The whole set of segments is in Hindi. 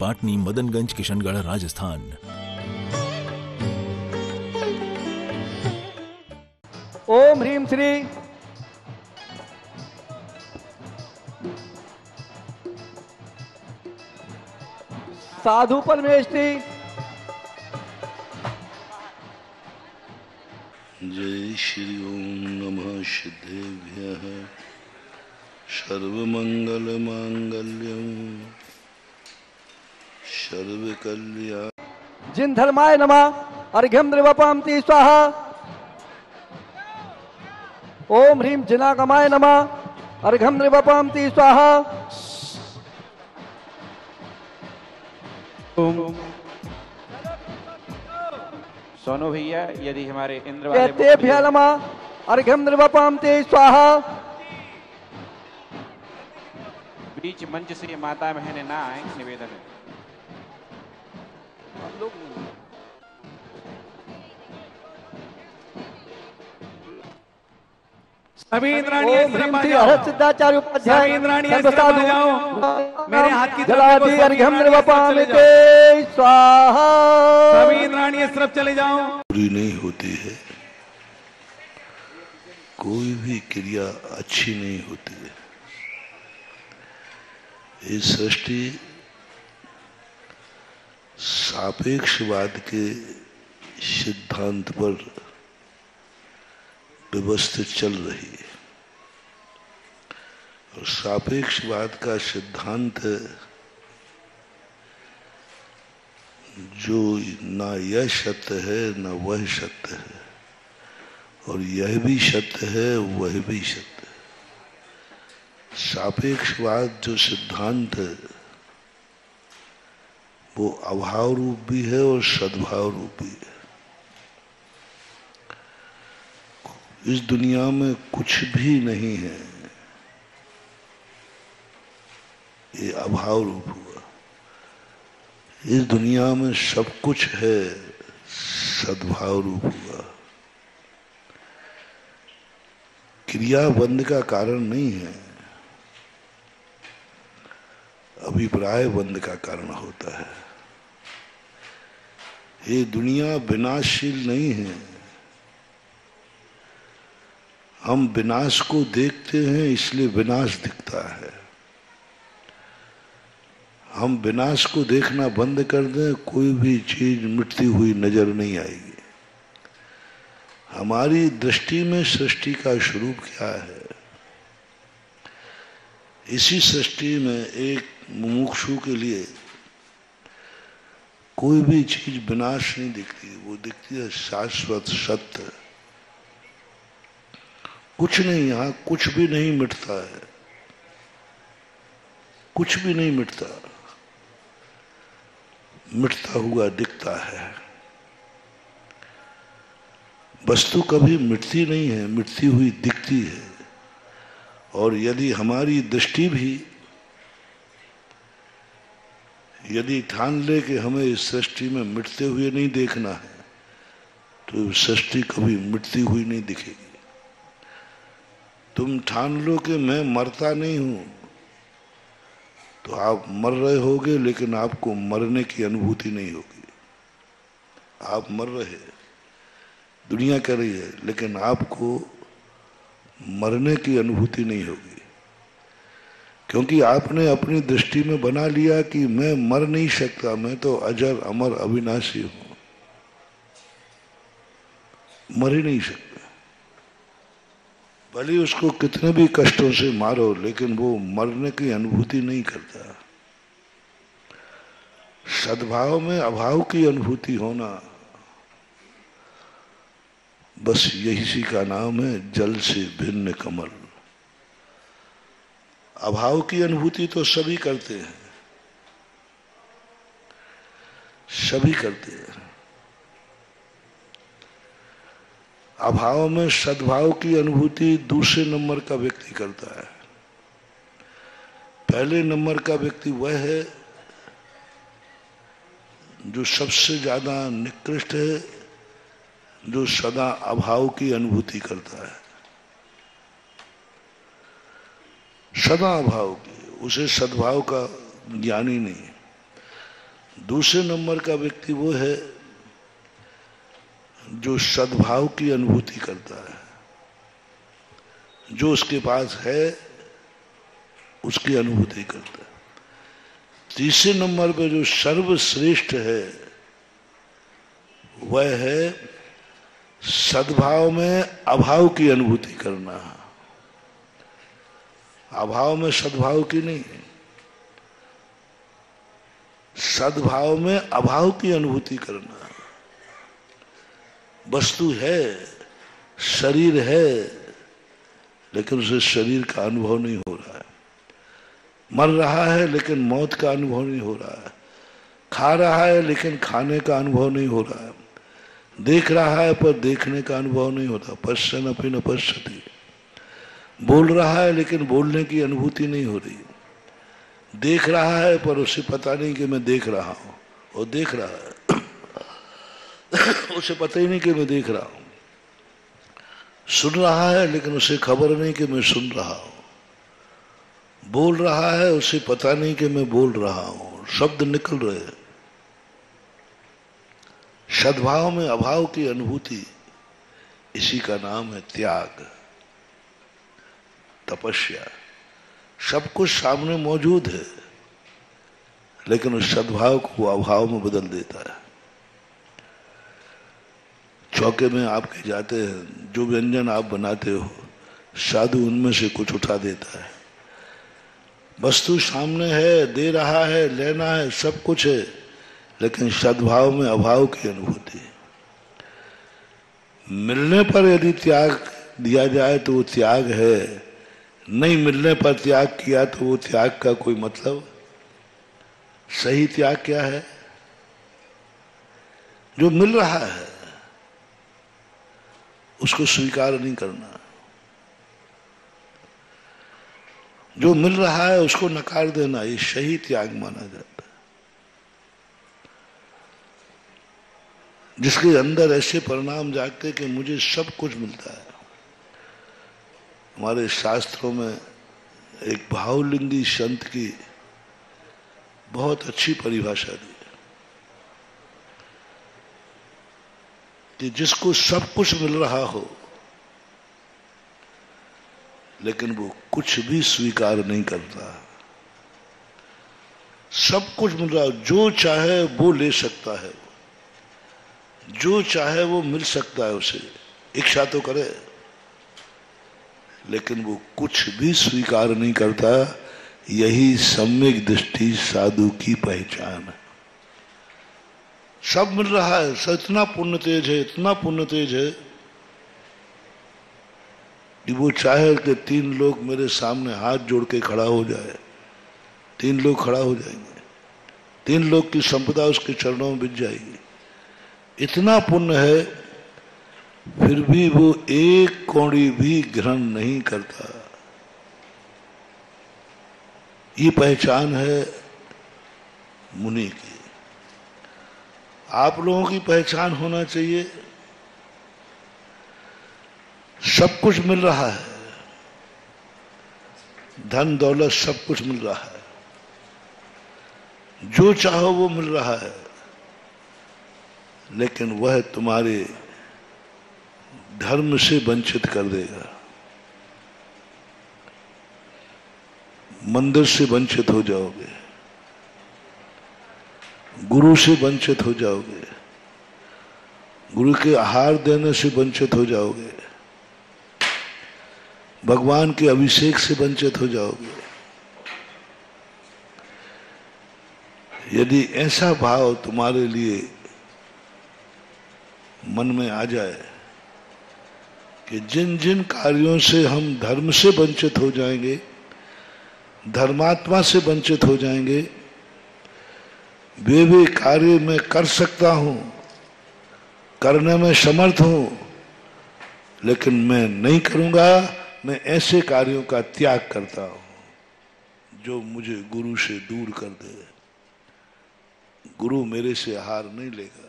पाटनी, मदनगंज, किशनगढ़, राजस्थान। ओम ह्रीम श्री साधु परमेष्टि। जय श्री ओम नमः सिद्धेभ्यः सर्वमंगल मांगल्यम सर्वकल्याण। जिन धर्माय नमः अर्घ्यम द्रवपामति स्वाहा। ओम ह्रीम जिनागमाय नमः अर्घ्यम द्रवपामति स्वाहा। सोनू भैया, यदि हमारे इंद्र वाले तेभ्यः नमः अर्घ्यम द्रवपामति स्वाहा। बीच मंच से ये माता बहनें ना आए, निवेदन है। सभी इंद्राणीय तरफ आ जाओ। हरत सिद्धाचार्य उपाध्याय सभी इंद्राणीय तरफ आ जाओ। मेरे हाथ की तरफ जलादि देखो, सभी अर्घ्यम इंद्राणीय तरफ चले द्रवपामति स्वाहा। सभी इंद्राणीय तरफ चले जाओ। पूरी नहीं होती है, कोई भी क्रिया अच्छी नहीं होती है। ये सृष्टि सापेक्षवाद के सिद्धांत पर व्यवस्थित चल रही है और सापेक्षवाद का सिद्धांत जो ना यह सत्य है ना वह सत्य है, और यह भी सत्य है वह भी सत्य है। सापेक्षवाद जो सिद्धांत है वो अभाव रूप भी है और सद्भाव रूप भी है। इस दुनिया में कुछ भी नहीं है, ये अभाव रूप हुआ। इस दुनिया में सब कुछ है, सद्भाव रूप हुआ। क्रिया बंध का कारण नहीं है, अभिप्राय बंध का कारण होता है। ये दुनिया विनाशशील नहीं है। हम विनाश को देखते हैं इसलिए विनाश दिखता है। हम विनाश को देखना बंद कर दें, कोई भी चीज मिटती हुई नजर नहीं आएगी। हमारी दृष्टि में सृष्टि का स्वरूप क्या है? इसी सृष्टि में एक मुमुक्षु के लिए कोई भी चीज विनाश नहीं दिखती, वो दिखती है शाश्वत सत्य। कुछ नहीं, यहां कुछ भी नहीं मिटता है, कुछ भी नहीं मिटता, मिटता हुआ दिखता है। वस्तु कभी मिटती नहीं है, मिटती हुई दिखती है। और यदि हमारी दृष्टि भी यदि ठान ले कि हमें इस सृष्टि में मिटते हुए नहीं देखना है, तो सृष्टि कभी मिटती हुई नहीं दिखेगी। तुम ठान लो कि मैं मरता नहीं हूं, तो आप मर रहे होगे, लेकिन आपको मरने की अनुभूति नहीं होगी। आप मर रहे, दुनिया कर रही है, लेकिन आपको मरने की अनुभूति नहीं होगी, क्योंकि आपने अपनी दृष्टि में बना लिया कि मैं मर नहीं सकता, मैं तो अजर अमर अविनाशी हूं, मर ही नहीं सकता। भले उसको कितने भी कष्टों से मारो, लेकिन वो मरने की अनुभूति नहीं करता। सद्भाव में अभाव की अनुभूति होना, बस यही का नाम है जल से भिन्न कमल। अभाव की अनुभूति तो सभी करते हैं, सभी करते हैं। अभाव में सद्भाव की अनुभूति दूसरे नंबर का व्यक्ति करता है। पहले नंबर का व्यक्ति वह है जो सबसे ज्यादा निकृष्ट है, जो सदा अभाव की अनुभूति करता है, सदा अभाव की। उसे सद्भाव का ज्ञान ही नहीं। दूसरे नंबर का व्यक्ति वो है जो सद्भाव की अनुभूति करता है, जो उसके पास है उसकी अनुभूति करता है। तीसरे नंबर पे जो सर्वश्रेष्ठ है वह है सद्भाव में अभाव की अनुभूति करना। अभाव में सद्भाव की नहीं, सद्भाव में अभाव की अनुभूति करना। वस्तु है, शरीर है, लेकिन उसे शरीर का अनुभव नहीं हो रहा है। मर रहा है लेकिन मौत का अनुभव नहीं हो रहा है। खा रहा है लेकिन खाने का अनुभव नहीं हो रहा है। देख रहा है पर देखने का अनुभव नहीं होता। पश्यन् अपि न पश्यति। बोल रहा है लेकिन बोलने की अनुभूति नहीं हो रही। देख रहा है पर उसे पता नहीं कि मैं देख रहा हूं, और देख रहा है उसे पता ही नहीं कि मैं देख रहा हूं। सुन रहा है लेकिन उसे खबर नहीं कि मैं सुन रहा हूं। बोल रहा है उसे पता नहीं कि मैं बोल रहा हूं। शब्द निकल रहे हैं। सद्भाव में अभाव की अनुभूति, इसी का नाम है त्याग, तपस्या। सब कुछ सामने मौजूद है लेकिन उस सद्भाव को अभाव में बदल देता है। चौके में आपके जाते हैं, जो व्यंजन आप बनाते हो साधु उनमें से कुछ उठा देता है। वस्तु सामने है, दे रहा है, लेना है, सब कुछ है, लेकिन सद्भाव में अभाव की अनुभूति। मिलने पर यदि त्याग दिया जाए तो वो त्याग है, नहीं मिलने पर त्याग किया तो वो त्याग का कोई मतलब। सही त्याग क्या है? जो मिल रहा है उसको स्वीकार नहीं करना, जो मिल रहा है उसको नकार देना, ये सही त्याग माना जाता है। जिसके अंदर ऐसे परिणाम जागते कि मुझे सब कुछ मिलता है। हमारे शास्त्रों में एक भावलिंगी संत की बहुत अच्छी परिभाषा दी है कि जिसको सब कुछ मिल रहा हो लेकिन वो कुछ भी स्वीकार नहीं करता। सब कुछ मिल रहा हो, जो चाहे वो ले सकता है, जो चाहे वो मिल सकता है, उसे इच्छा तो करे, लेकिन वो कुछ भी स्वीकार नहीं करता। यही सम्यक दृष्टि साधु की पहचान है। सब मिल रहा है, इतना पुण्य तेज है, इतना पुण्य तेज है कि वो चाहे कि 3 लोग मेरे सामने हाथ जोड़ के खड़ा हो जाए, 3 लोग खड़ा हो जाएंगे, 3 लोग की संपदा उसके चरणों में बिक जाएगी। इतना पुण्य है, फिर भी वो एक कौड़ी भी ग्रहण नहीं करता। ये पहचान है मुनि की। आप लोगों की पहचान होना चाहिए, सब कुछ मिल रहा है, धन दौलत सब कुछ मिल रहा है, जो चाहो वो मिल रहा है, लेकिन वह तुम्हारे धर्म से वंचित कर देगा, मंदिर से वंचित हो जाओगे, गुरु से वंचित हो जाओगे, गुरु के आहार देने से वंचित हो जाओगे, भगवान के अभिषेक से वंचित हो जाओगे। यदि ऐसा भाव तुम्हारे लिए मन में आ जाए कि जिन जिन कार्यों से हम धर्म से वंचित हो जाएंगे, धर्मात्मा से वंचित हो जाएंगे, वे कार्य मैं कर सकता हूं, करने में समर्थ हूं, लेकिन मैं नहीं करूंगा। मैं ऐसे कार्यों का त्याग करता हूं जो मुझे गुरु से दूर कर दे। गुरु मेरे से हार नहीं लेगा।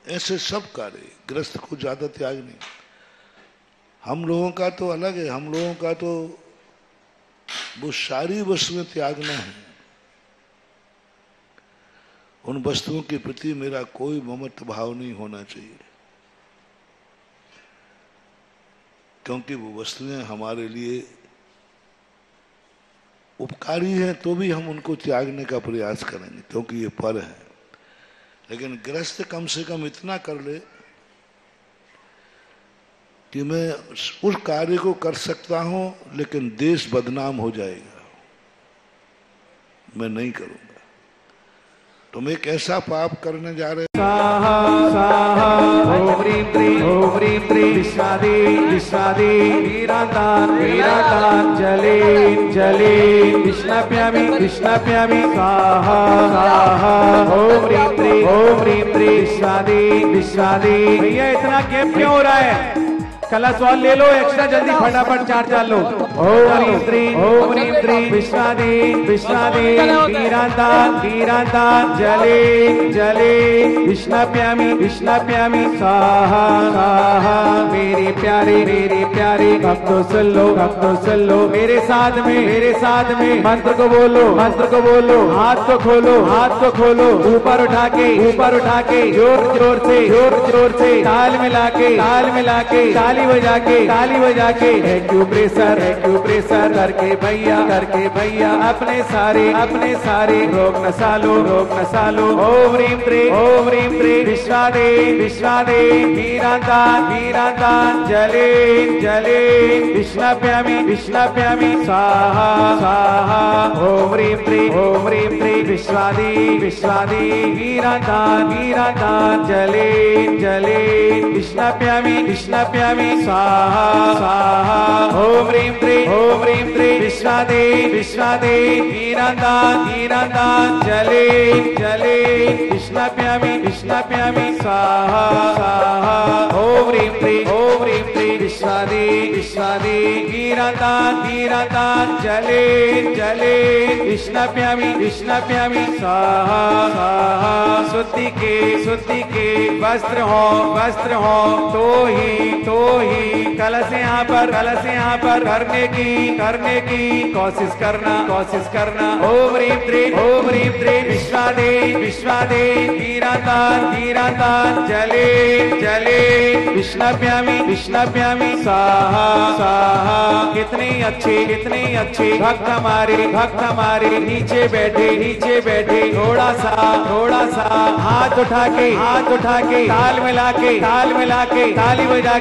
ऐसे सब कार्य गृहस्थ को ज्यादा त्याग नहीं। हम लोगों का तो अलग है, हम लोगों का तो वो सारी वस्तुएं त्यागना है। उन वस्तुओं के प्रति मेरा कोई ममत्व भाव नहीं होना चाहिए, क्योंकि वो वस्तुएं हमारे लिए उपकारी हैं, तो भी हम उनको त्यागने का प्रयास करेंगे क्योंकि ये पर है। लेकिन गृहस्थ कम से कम इतना कर ले कि मैं उस कार्य को कर सकता हूं, लेकिन देश बदनाम हो जाएगा, मैं नहीं करूंगा। तुम एक ऐसा पाप करने जा रहे हो। ओम ह्रीं क्लीं ओम ह्रीं क्लीं विश्वादे विश्वादे वीरांतान वीरांतान जलेन जलेन विष्णाप्यामि विष्णाप्यामि स्वाहा स्वाहा ओम ह्रीं क्लीं विश्वादे विश्वादे। भैया इतना गैप क्यों हो रहा है? कलश वाल ले लो एक्स्ट्रा जल्दी, फटाफट 4 लो। ओम ह्रीं क्लीं विश्वादे विश्वादे वीरांतान वीरांतान जले जले विष्णाप्यामि विष्णाप्यामि स्वाहा स्वाहा। मेरे प्यारे भक्तों सुन लो मेरे साथ में मंत्र को बोलो, हाथ को खोलो ऊपर उठा के जोर से ताल मिला के ताली बजा के एक्यूप्रेशर करके भैया अपने सारे रोग नसा लो। ओम ह्रीं क्लीं विश्वादे वीरांतान जले विष्णाप्यामि स्वाहा स्वाहा। ओम ह्रीं क्लीं विश्वादे वीरांतान जले विष्णाप्यामि स्वाहा स्वाहा। ओम ह्रीं क्लीं विश्वादे वीरांतान जले विष्णाप्यामि स्वाहा स्वाहा। ओम ह्रीं क्लीं विश्वादे वीरांतान जले विष्णाप्यामि स्वाहा स्वाहा। शुद्धि के वस्त्र हो तो ही कलश यहाँ पर करने की कोशिश करना। ओम ह्रीं क्लीं विश्वादे वीरांतान जले विष्णाप्यामि स्वाहा स्वाहा। कितने अच्छे भक्त हमारे नीचे बैठे थोड़ा सा हाथ उठा के ताल मिला के ताली बजा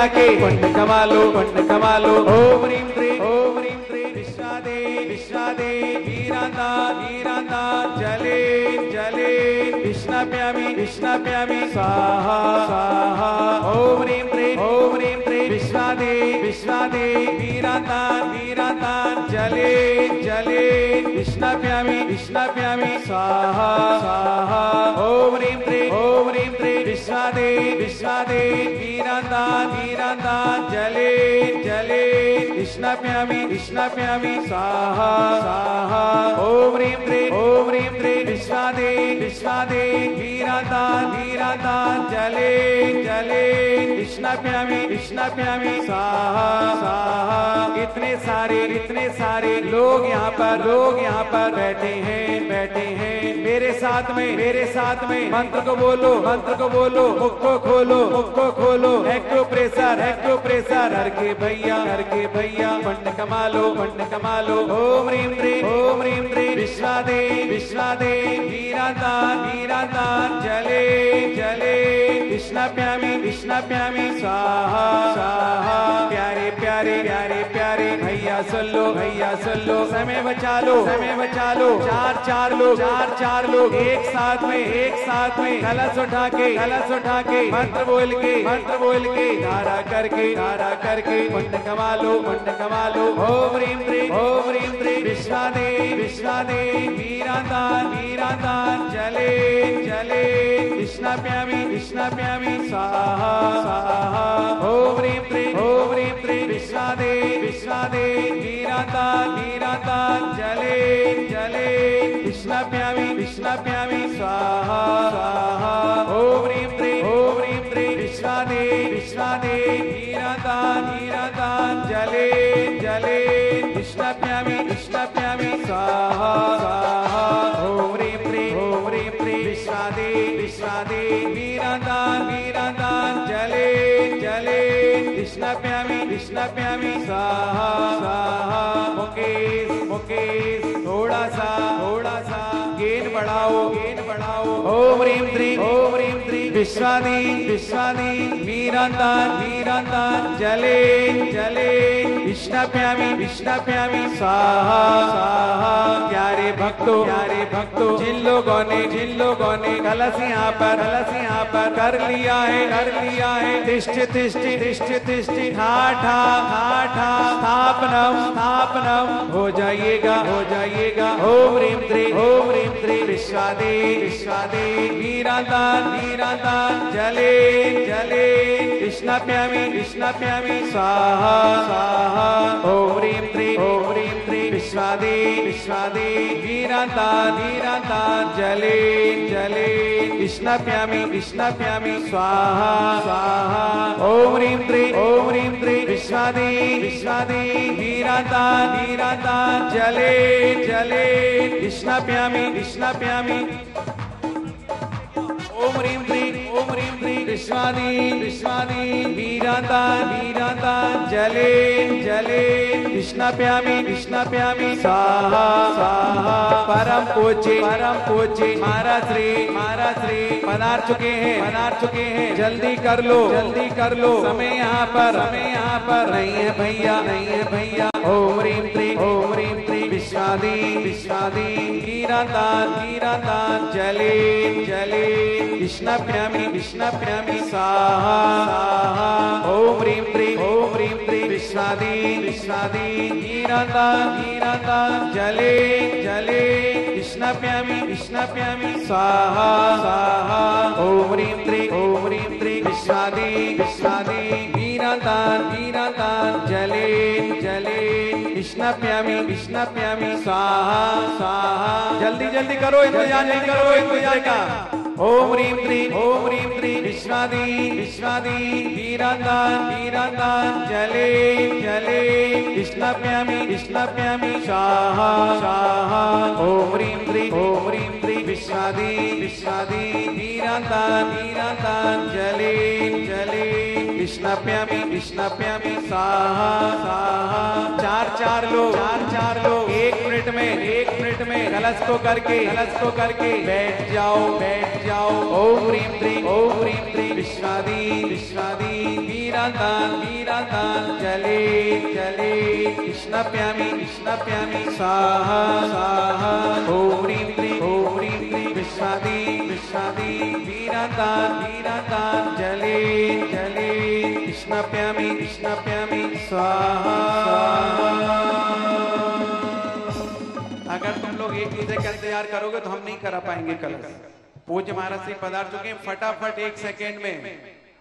के पुण्य कमा लो। ओम ह्रीं क्लीं विश्वादे वीरांतान जले विष्णाप्यामि स्वाहा स्वाहा। ओम ह्रीं क्लीं विश्वादे वीरांतान जले विष्णाप्यामि स्वाहा स्वाहा। ओम ह्रीं क्लीं विश्वादे वीरांतान जले विष्णाप्यामि स्वाहा स्वाहा। ओम ह्रीं क्लीं विश्वादे वीरांतान जले विष्णाप्यामि स्वाहा स्वाहा। इतने सारे लोग यहाँ पर बैठे हैं मेरे साथ में मंत्र को बोलो, मुख को खोलो। एक्यूप्रेशर हर के भैया पुण्य कमा लो। ओम ह्रीं क्लीं विश्वादे वीरांतान जले विष्णाप्यामि स्वाहा स्वाहा। प्यारे भैया सुन लो समय बचा लो। 4 लोग एक साथ में कलश उठा के मंत्र बोल के धारा करके पुण्य कमा लो। ओम ह्रीं क्लीं विश्वादे वीरांतान जले विष्णाप्यामि स्वाहा स्वाहा। ओम ह्रीं क्लीं विश्वादे वीरांतान जले विष्णाप्यामि स्वाहा स्वाहा। ओम ह्रीं क्लीं विश्वादे वीरांतान जले विष्णाप्यामि स्वाहा स्वाहा। ओम ह्रीं मुकेश थोड़ा सा गेन बढ़ाओ ओम ह्रीम ह्रीम विश्वादी मीरांतान जले विष्णाप्यामी स्वाहा। प्यारे भक्तों जिन लोगों ने कलश यहाँ पर कर लिया है तिष्ठ ठाठा स्थापनम हो जाइएगा ओम ह्रीम ह्रीम विश्वादे मीरांतान जले विष्णाप्यामी स्वाहा। ओम ह्रीम ह्रीम विश्वादे मीरांतान जले विष्णाप्यामी स्वाहा। ओम ह्रीम ह्रीम विश्वादे मीरांतान जले विष्णाप्यामी ओम ह्रीम ह्रीम विश्वादी मीरांतान जले विष्णाप्यामी स्वाहा। परम पूज्य महाराज श्री पधार चुके हैं जल्दी कर लो समय यहाँ पर नहीं है भैया ओम ह्रीम ह्रीम विश्वादी मीरांतान जले विष्णाप्यामी स्वाहा। ओम ह्रीम ह्रीम विश्वादी मीरांतान जले विष्णाप्यामी स्वाहा। ओम ह्रीम ह्रीम विश्वादी मीरांतान जले विष्णाप्यामी स्वाहा। जल्दी करो इंतजार नहीं करो एक दूसरे का। ओम ह्रीम ह्रीम विश्वादी मीरांतान जले विष्णाप्यामी स्वाहा। ओम ह्रीम ह्रीम विश्वादी मीरांतान जले विष्णाप्यामी स्वाहा। चार लोग एक मिनट में कलश को करके बैठ जाओ। ओम ह्रीम ह्रीम विश्वादी मीरांतान जले विष्णाप्यामी स्वाहा। ओम ह्रीम ह्रीम विश्वादी मीरांतान जले विष्णाप्यामी स्वाहा। अगर तुम लोग एक दूसरे का इंतजार करोगे तो हम नहीं करा पाएंगे कलश। पूज्य महाराज श्री पधार चुके हैं, फटाफट 1 सेकेंड में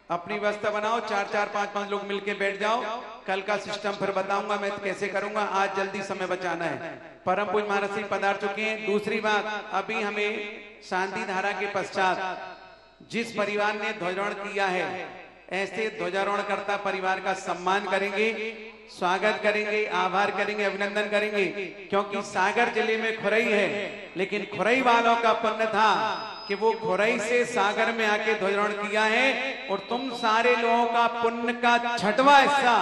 अपनी व्यवस्था बनाओ। 4 5 लोग मिलके बैठ जाओ। कल का सिस्टम फिर बताऊंगा मैं कैसे करूंगा, आज जल्दी समय बचाना है। परम पूज्य महाराज श्री पधार चुके हैं। दूसरी बात, अभी हमें शांति धारा के पश्चात जिस परिवार ने ध्वजारोहण किया है, ऐसे ध्वजारोहण करता परिवार का सम्मान करेंगे, स्वागत करेंगे, आभार करेंगे, अभिनंदन करेंगे। क्योंकि सागर जिले में खुरई है, लेकिन खुरई वालों का पुण्य था कि वो खुरई से सागर में आके ध्वजारोहण किया है। और तुम सारे लोगों का पुण्य का 6वां हिस्सा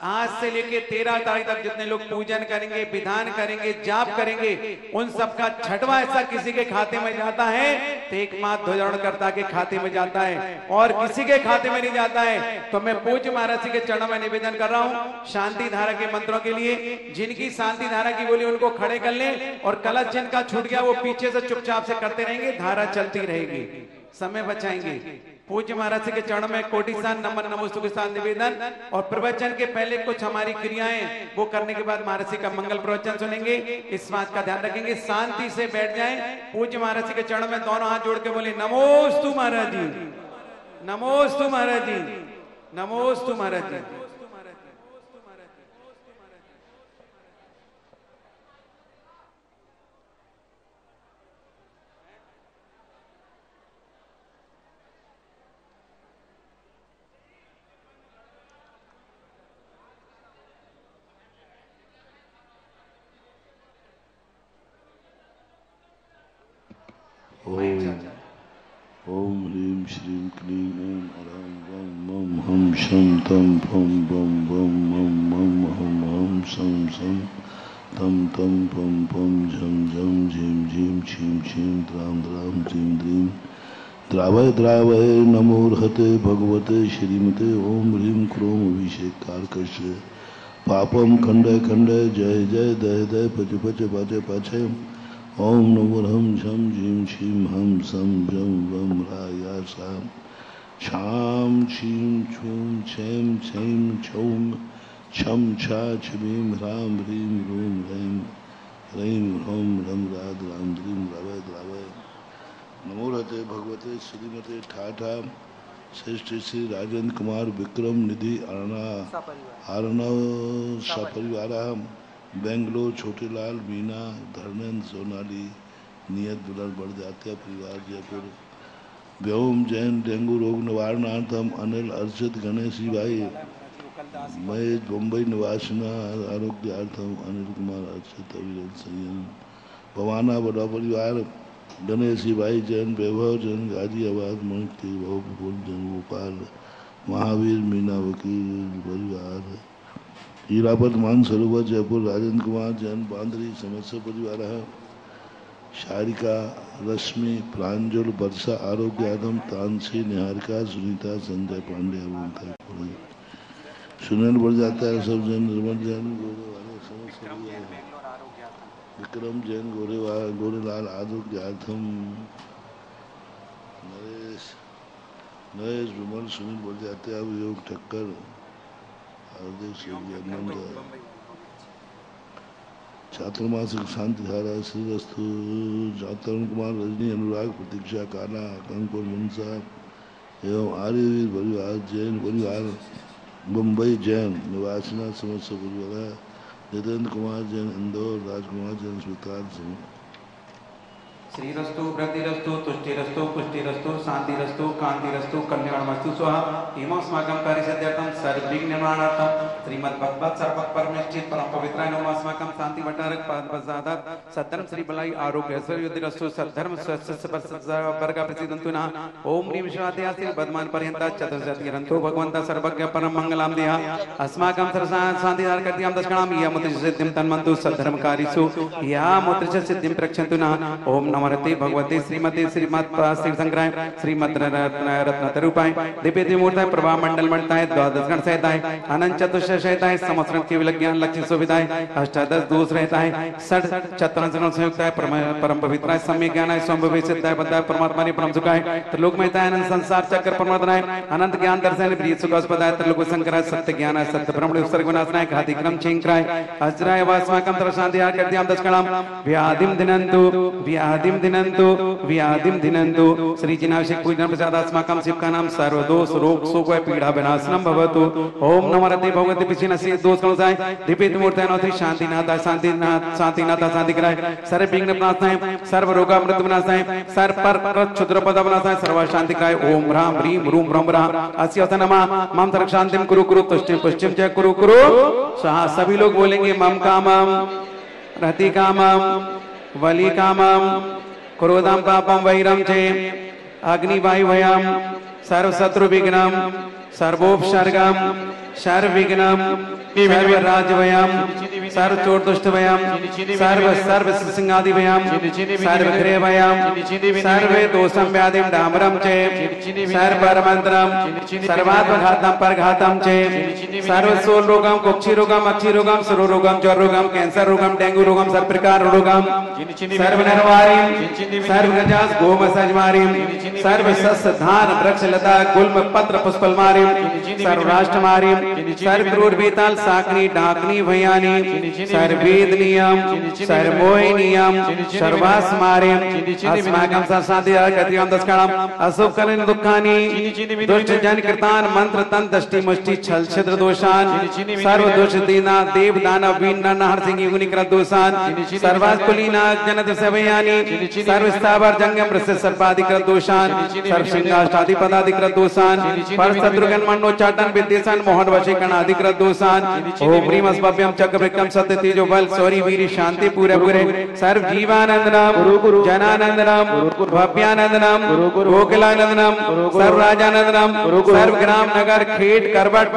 आज से लेके 13 तारीख तक जितने लोग पूजन करेंगे, विधान करेंगे, जाप करेंगे, उन सबका 6वां हिस्सा किसी के खाते में जाता है तो एकमात्र ध्वजारोहणकर्ता के खाते में जाता है और किसी के खाते में नहीं जाता है। तो मैं पूज्य महाराज जी के चरणों में निवेदन कर रहा हूँ शांति धारा के मंत्रों के लिए। जिनकी शांति धारा की बोली उनको खड़े कर लें और कलश जिनका छूट गया वो पीछे से चुपचाप से करते रहेंगे, धारा चलती रहेगी, समय बचाएंगे। पूज्य महाराज के चरण में कोटिसान नमन नमोस्तु के साथ निवेदन। और प्रवचन के पहले कुछ हमारी क्रियाएं वो करने के बाद महाराज जी का मंगल प्रवचन सुनेंगे। इस बात का ध्यान रखेंगे, शांति से बैठ जाएं। पूज्य महाराज के चरण में दोनों हाथ जोड़ के बोले नमोस्तु महाराज जी, नमोस्तु महाराज जी, नमोस्तु महाराज जी। ओम ह्रीम श्रीम क्लीम ओम अरहम वम मम हम शम तम फम बम बम मम मम हम हम सम सम तम तम पम पम झम झम झीम झीम छीम छीम द्राम द्राम द्रीम द्रीम द्रावय द्रावय नमोर्हते भगवते श्रीमते ओम ह्रीं क्रोम अभिषेक कारकश पापम खंडय खंडय जय जय दय दय पच पच पाचे पाचे ओम नमो हम झम झीम छीम हम सम जम वम राया शाम छाम छीम छूम छेम छेम छौम छम छा छीम ह्राम ह्रीं रूम ह्रैं ह्रैं ह्रौं रम राद राम द्रीम द्रावय द्रावय नमोरते भगवते श्रीमते ठाठा श्रेष्ठ श्री राजेंद्र कुमार विक्रम निधि अर्णव सपरिवार बेंगलोर छोटेलाल मीना धर्मेंद्र सोनाली नियत दुलाल बड़जात्या परिवार जयपुर व्योम जैन डेंगू रोग निवारणार्थम अनिल अर्चित गणेशी भाई महेश मुंबई निवासिना आरोग्यार्थम अनिल कुमार अर्चित अविरल संयम भवाना बड़ा परिवार गणेशी भाई जैन वैभव जैन गाजियाबाद मणि बहुल जैन गोपाल महावीर मीना वकील परिवार हीरापत मान सरोवर जयपुर राजेंद्र कुमार जैन बांदरी समस्या परिवार शारिका रश्मि प्रांजल वर्षा आरोग्य आदम तानसी निहारिका सुनीता संजय पांडे सुनील बढ़ जाता है सब जैन निर्मल जैन गोरे वाले समस्या विक्रम जैन गोरेलाल आरोग्यार्थम नरेश विमल सुनील बढ़ जाते अब योग ठक्कर छात्रमासिक शांति धारा श्रीरस्तु तरुण कुमार रजनी अनुराग प्रतीक्षा काला कंकुर मुंसा एवं आर्यवीर परिवार जैन परिवार मुंबई जैन निवासिना समस्या परिवार नितेंद्र कुमार जैन इंदौर राजकुमार जैन स्वीकार श्रीरस्तु वृद्धिरस्तु तुष्टिरस्तु पुष्टिरस्तु शांतिरस्तु कांतिरस्तु कल्याणमस्तु स्वाहा इमस्माकं कार्यसिद्ध्यर्थं सर्वविघ्न निवारणार्थं श्रीमद्भगवत् सर्वभक्त परमेष्ठित परम पवित्राय नमः अस्माकं शांति भट्टारक पादपसादात सद्धर्म श्री बलाई आरोग्य ऐश्वर्योदयरस्तु सद्धर्म स्वस्थ वर्ग प्रसिद्धन्तु नः ओम ह्रीं विश्वाद्या श्री बद्मान पर्यन्ता चतुर्शतग्रन्थो भगवन्तः सर्वज्ञ परम मंगलां देहा अस्माकं शान्तिदार कर्त्यां दशकणां यामुत्र सिद्धिं तन्मन्तु सद्धर्मकारिषु यामुत्र सिद्धिं प्रक्षन्तु नः ओम नमोरते भगवते श्रीमते श्रीमत् श्री संग्राम श्रीमद रत्न तरूपाय दिव्य मूर्ताय प्रभा मंडल मंडताय द्वादश गण सहिताय अनंत चतुर्श सहिताय समस्रण के विज्ञान लक्ष्य सुविधाय अष्टादश दोष रहताय षड चतुर्ण संयुक्ताय परम पवित्राय सम्य ज्ञानाय संभव सिद्धाय बद्धाय परमात्मा ने परम सुखाय त्रिलोक महताय अनंत संसार चक्र परमात्माय अनंत ज्ञान दर्शन प्रिय सुखास्पदाय त्रिलोक संकराय सत्य ज्ञानाय सत्य ब्रह्मणे उपसर्ग विनाशनाय घातिक्रम छिंक्राय अज्राय वास्माकं तरशांतिहार कर्त्यां दशकणां व्याधिं व्याधिं दिनन्तु श्री जिनाभिषेक पूजन प्रसाद अस्माकं शिवकानां सर्वदोष रोग शोक पीड़ा विनाशनम भवतु ओम नमो रते भगवते पिछिनस्य दोष कलुसाय दीपित मूर्तय नोति शांतिनाथाय शांतिनाथाय शांतिकराय सर्व विघ्न विनाशाय सर्व रोगा मृत्यु विनाशाय सर्व पर क्षुद्र पद विनाशाय सर्व शांतिकाय ओम ह्रां ह्रीं रूम ह्रौं ह्रां अस्यथ नमः मम तरक शांतिम कुरु कुरु तुष्टिम पुष्टिम च कुरु कुरु स्वाहा सभी लोग बोलेंगे मम कामम रति कामम वली कामम क्रोधम पापम वैरम चे अग्नि वायु भयम सर्व शत्रु विघ्नम सर्वोपसर्गम सर्व विघ्नम सर्व राज भयम सर्व चोर दुष्ट भयम सर्व सर्व सिंहादि भयम सर्व गृह भयम सर्व दोषम व्याधिम डामरम चे सर्व परमंत्रम सर्वात्मघातम परघातम चे सर्व सोल रोगम कुक्षि रोगम अक्षि रोगम सरो रोगम ज्वर रोगम कैंसर रोगम डेंगू रोगम सब प्रकार रोगम सर्व नरवारिम सर्व गजास गोम सजमारिम सर्व सस्य धान वृक्ष लता गुल्म पत्र पुष्पलमारिम सर्व राष्ट्रमारिम सर्व क्रूर बेताल साकनी डाकनी भयानी सर्वेद नियम सर्वोहिनियम सर्वास मारिम अस्माकं सासादिया कतियं दशकणम असुकलन दुखानि दुष्ट जन कृतान मंत्र तन दष्टि मुष्टि छल छिद्र दोषान सर्व दोष दीना देव दानव वीन नर सिंह युनि कृत दोषान सर्वास कुलीना जनत सवयानि सर्व स्थावर जंगम रस सर्वादि कृत दोषान सर्व सिंहाष्टादि पदादि कृत दोषान पर शत्रुघ्न मंडोचाटन विद्येसान मोहन वशीकरण आदि कृत दोषान ओम ह्रीं अस्मभ्यं चक्रविक्रम सत्य तेजो बल सौरी वीर शांति पूरे पूरे सर्व जीवानंद नाम जनानंद नाम भव्यानंद नाम गोकुलानंद नाम सर्व राजानंद नाम सर्व ग्राम नगर खेट करबट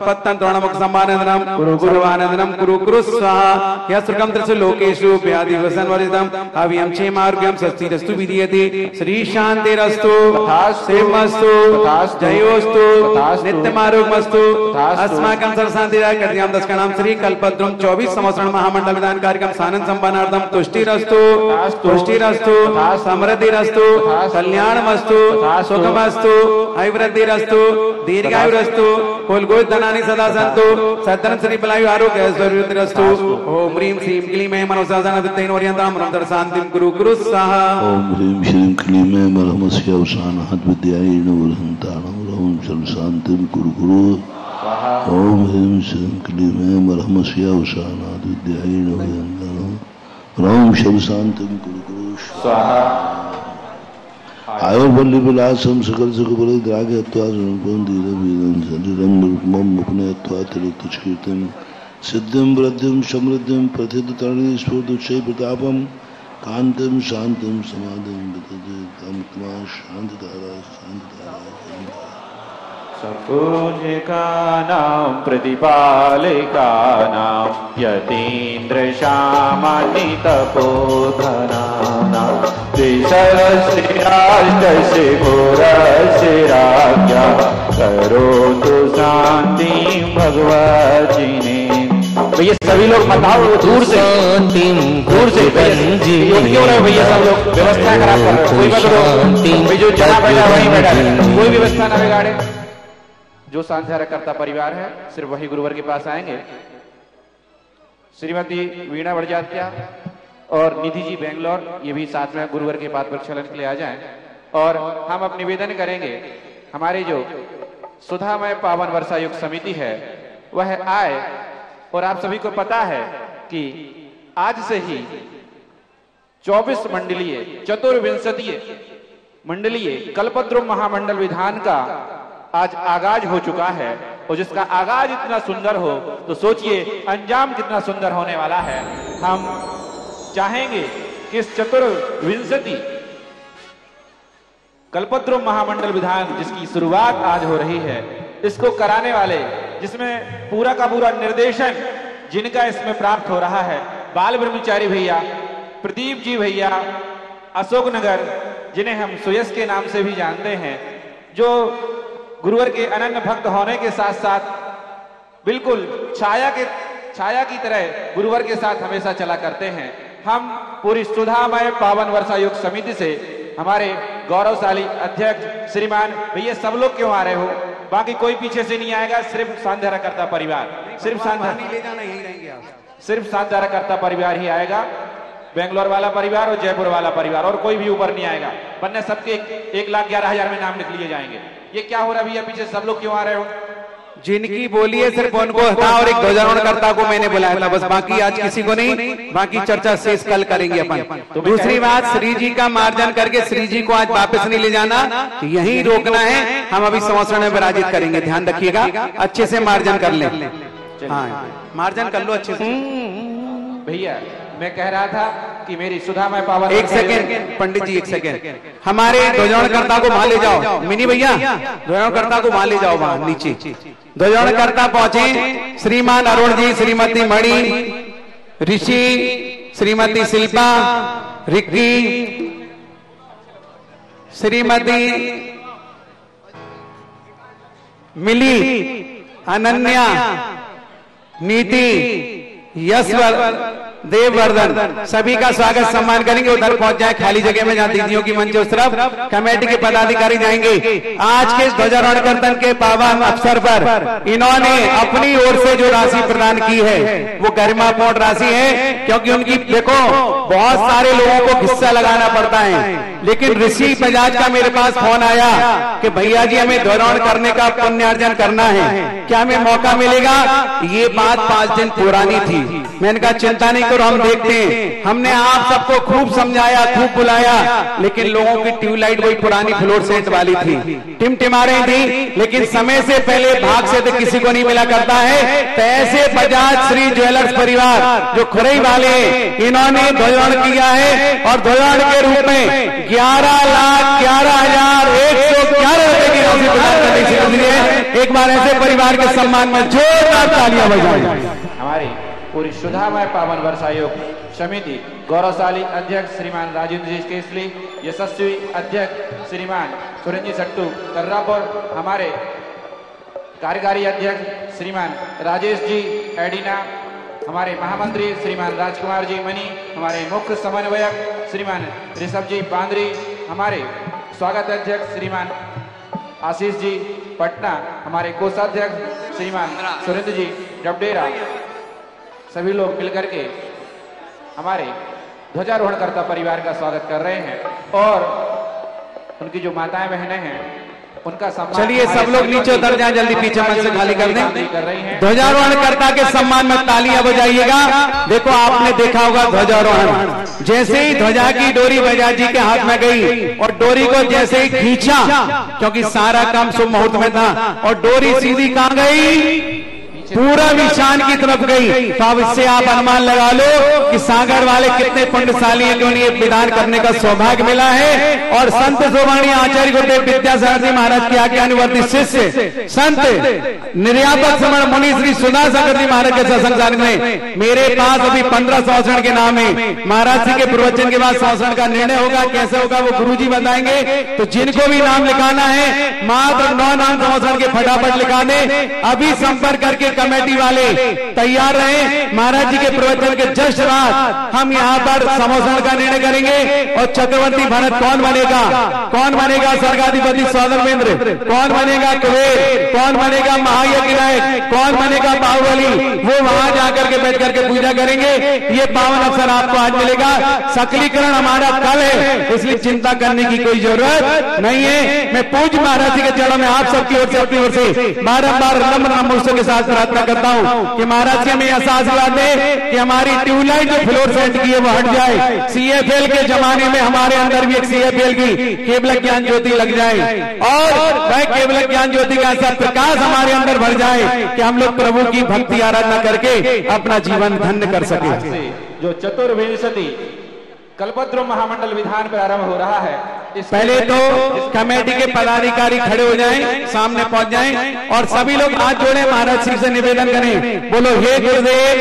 पत्तन द्रोणमुख सम्मानंद नाम सर्वानंद नाम कुरु कुरु स्वाहा यस्त्रकम त्रिसु लोकेषु व्याधि वसन वर्जितम अव्यम क्षेमार्ग्यम स्वस्तिरस्तु विधीयते श्री शांतिरस्तु सेमस्तु जयोस्तु नित्यमारोग्यमस्तु अस्माकं सर्वशांतिदाय कल्याण दशकनाम श्री कल्पद्रुम 24 संवत्सरण महामंडल विधान कार्यक्रम सानंद संपन्नार्थम तुष्टिरस्तु समृद्धिरस्तु कल्याणमस्तु सुखमस्तु ऐवृद्धिरस्तु दीर्घायुरस्तु कुलगोज धनानि सदा सन्तु सद्धन श्री बलायु आरोग्य ऐश्वर्यवृद्धिरस्तु ओम ह्रीं श्रीं क्लीं ऐं मनोसाधन ओरियंताम रमतर शांतिं कुरु कुरु स्वाहा ओम ह्रीं श्रीं क्लीं ऐं मलहमस्य अवसानहत विद्यायै नवरहंताणं ओम सर्व शांतिं कुरु कुरु ओम ह्रीं श्रीं क्लीं ऐं मलहमस्य अवसानहत विद्यायै नवरहंताणं ओम सर्व शांतिं कुरु कुरु स्वाहा आयुर्बल्ली विलासम सकल सुख बल द्रागे अत्वासुरं धीरे वीरं शरीरं रूपमं उपनयत्वा तिरुतुष्कीर्तन सिद्धिं वृद्धिं समृद्धिं प्रथित तरणि स्फूर्दुच्चै प्रतापं कांतिं शांतिं समाधिं वितते तम त्वा शांतिधारा सपूजिकानां प्रतिपालिकानां यतीन्द्र श्यामानितपोधनानां त्रिसहस्राष्टशिखुरशिराज्ञा करोतु शान्तिं भगवजिने। भैया सभी लोग बताओ दूर से क्यों रहे भैया सब लोग व्यवस्था खराब कर रहे हो, कोई भाई जो चला बैठा वहीं बैठा है, कोई व्यवस्था ना बिगाड़े। जो सांध्यारकर्ता परिवार है सिर्फ वही गुरुवर के पास आएंगे। श्रीमती वीणा बड़जात्या और निधि जी बेंगलोर ये भी साथ में गुरुवर के पाद प्रक्षालन के लिए आ जाएं और हम अब निवेदन करेंगे हमारी जो सुधामय पावन वर्षा युग समिति है वह आए। और आप सभी को पता है कि आज से ही 24 मंडलीय चतुर्विंशतीय मंडलीय कल्पद्रुम महामंडल विधान का आज आगाज हो चुका है और जिसका आगाज इतना सुंदर हो तो सोचिए अंजाम कितना सुंदर होने वाला है। हम चाहेंगे कि इस चतुर्विंशति कल्पद्रुम महामंडल विधान जिसकी शुरुआत आज हो रही है इसको कराने वाले जिसमें पूरा का पूरा निर्देशन जिनका इसमें प्राप्त हो रहा है बाल ब्रह्मचारी भैया, प्रदीप जी भैया, अशोक नगर जिन्हें हम सुयस के नाम से भी जानते हैं, जो गुरुवर के अनन्य भक्त होने के साथ साथ बिल्कुल छाया की तरह गुरुवर के साथ हमेशा चला करते हैं। हम पूरी सुधामय पावन वर्षा युग समिति से हमारे गौरवशाली अध्यक्ष श्रीमान भैया सब लोग क्यों आ रहे हो, बाकी कोई पीछे से नहीं आएगा, सिर्फ सांध्यारकर्ता परिवार, सिर्फ सांध्यारकर्ता परिवार ही आएगा, बेंगलोर वाला परिवार और जयपुर वाला परिवार, और कोई भी ऊपर नहीं आएगा, वरना सबके 1,11,000 में नाम लिख लिए जाएंगे। ये क्या हो रहा भैया, पीछे सब लोग क्यों आ रहे हो? जिनकी बोली है सिर्फ उनको हटा और एक ध्वजारोहणकर्ता को मैंने बुलाया था, बस बाकी आज किसी को नहीं, बाकी चर्चा शेष कल करेंगे अपन। दूसरी बात, श्री जी का मार्जन करके श्री जी को आज वापस नहीं ले जाना, यहीं रोकना है। हम अभी संवत्सरण में विराजित करेंगे, ध्यान रखिएगा, अच्छे से मार्जन कर ले। हाँ, मार्जन कर लो अच्छे से। भैया मैं कह रहा था कि मेरी सुधामय पावन, एक सेकेंड पंडित जी, एक सेकेंड, हमारे ध्वजारोहणकर्ता को वहां ले जाओ, मिनी भैया ध्वजारोहणकर्ता को वहां ले जाओ, वहां नीचे ध्वजारोहणकर्ता पहुंचे। श्रीमान अरुण जी, श्रीमती मणि, ऋषि, श्रीमती शिल्पा, रिक्की, श्रीमती मिली, अनन्या, नीति, यशवर, देववर्धन, सभी का स्वागत सम्मान करेंगे। उधर पहुंच जाए खाली जगह में जहां दीदियों की मंच, उस तरफ कमेटी के पदाधिकारी जाएंगे। आज के ध्वजारोहण के पावन अवसर पर इन्होंने अपनी ओर से जो राशि प्रदान की है वो गरिमापूर्ण राशि है, क्योंकि उनकी देखो बहुत सारे लोगों को हिस्सा लगाना पड़ता है, लेकिन ऋषि बजाज का मेरे पास फोन आया कि भैया जी हमें ध्वजारोहण करने का पुण्यार्जन करना है, क्या हमें मौका मिलेगा? ये बात 5 दिन पुरानी थी। मैंने कहा चिंता नहीं तो हम देखते हैं, हमने आप सबको खूब समझाया, खूब बुलाया, लेकिन लोगों की ट्यूबलाइट वही पुरानी फ्लोरोसेंट वाली थी, टिमटिमा रही थी, लेकिन समय से पहले भाग से तो किसी को नहीं मिला करता है। तो ऐसे बजाज श्री ज्वेलर्स परिवार जो खुरई वाले, इन्होंने ध्वजारोहण किया है और ध्वजारोहण के रूप में 11,11,111 रुपए की राशि प्रदान करने से गुजरी है। एक बार ऐसे परिवार के सम्मान में जोरदार तालियां बजाएं। हमारी पूरी सुधामय पावन वर्षायोग समिति गौरवशाली अध्यक्ष श्रीमान राजेंद्र जी केसली, यशस्वी अध्यक्ष श्रीमान सुरेंद्र सट्टू कर्रापुर, हमारे कार्यकारी अध्यक्ष श्रीमान राजेश जी एडिना, हमारे महामंत्री श्रीमान राजकुमार जी मनी, हमारे मुख्य समन्वयक श्रीमान ऋषभ जी बांद्री, हमारे स्वागत अध्यक्ष श्रीमान आशीष जी पटना, हमारे कोषाध्यक्ष श्रीमान सुरेंद्र जी डबडेरा, सभी लोग मिलकर के हमारे ध्वजारोहणकर्ता परिवार का स्वागत कर रहे हैं और उनकी जो माताएं बहनें हैं उनका सम्मान। चलिए सब लोग नीचे उतर जाएं, जल्दी पीछे मंच से खाली कर दें। ध्वजारोहणकर्ता के सम्मान में तालियां बजाइएगा। देखो आपने देखा होगा ध्वजारोहण, जैसे ही ध्वजा की डोरी बजाज जी के हाथ में गई और डोरी को जैसे ही खींचा, क्योंकि सारा काम शुभ मुहूर्त में था, और डोरी सीधी कहां गई? पूरब ईशान की तरफ गई। तो अब इससे आप अनुमान लगा लो कि सागर वाले कितने पुण्यशाली हैं, जिन्हें ये विधान करने का सौभाग्य मिला है। और संत सोमानी आचार्य गुरुदेव विद्यासागर जी महाराज की आज्ञानुवर्ती शिष्य संत निर्यापक श्रमण मुनि श्री सुधा सागर जी महाराज के सत्संग में मेरे पास अभी 15 संवत्सरण के नाम है। महाराज जी के प्रवचन के बाद संवत्सरण का निर्णय होगा, कैसे होगा वो गुरु जी बताएंगे। तो जिनको भी नाम लिखाना है मात्र 9 नाम संवत्सरण के फटाफट लिखा दे। अभी संपर्क करके कमेटी वाले तैयार रहे। महाराज जी के प्रवचन के जस्ट बाद हम यहाँ पर संवत्सरण का निर्णय करेंगे और चक्रवर्ती भरत कौन बनेगा, कौन बनेगा स्वर्गाधिपति सौधर्मेंद्र, कौन बनेगा कुबेर, कौन बनेगा महायज्ञ नायक, कौन बनेगा बाहुबली, वो वहां जाकर के बैठ करके पूजा करेंगे। ये पावन अवसर आपको आज मिलेगा। सकलीकरण हमारा कल है, इसलिए चिंता करने की कोई जरूरत नहीं है। मैं पूज्य महाराज जी के चरणों में आप सबकी ओर से अपनी ओर से बारंबार नम्र नमस्कार के साथ प्रार्थना करता हूं कि महाराज जी हमें ऐसा आशीर्वाद दे कि हमारी ट्यूबलाइट जो फ्लोरोसेंट की है वो हट जाए। सीएफएल के जमाने में हमारे अंदर भी एक सीएफएल की केवल ज्ञान ज्योति लग जाए और वह केवल ज्ञान ज्योति का ऐसा प्रकाश हमारे अंदर भर जाए कि हम लोग प्रभु की भक्ति आराधना करके अपना जीवन धन्य कर सके। जो चतुर्विंशति कल्पद्रुम महामंडल विधान प्रारंभ हो रहा है, पहले तो कमेटी के पदाधिकारी खड़े हो जाएं, सामने पहुंच जाएं और सभी लोग हाथ जोड़े महाराज जी से निवेदन करें। बोलो हे गुरुदेव,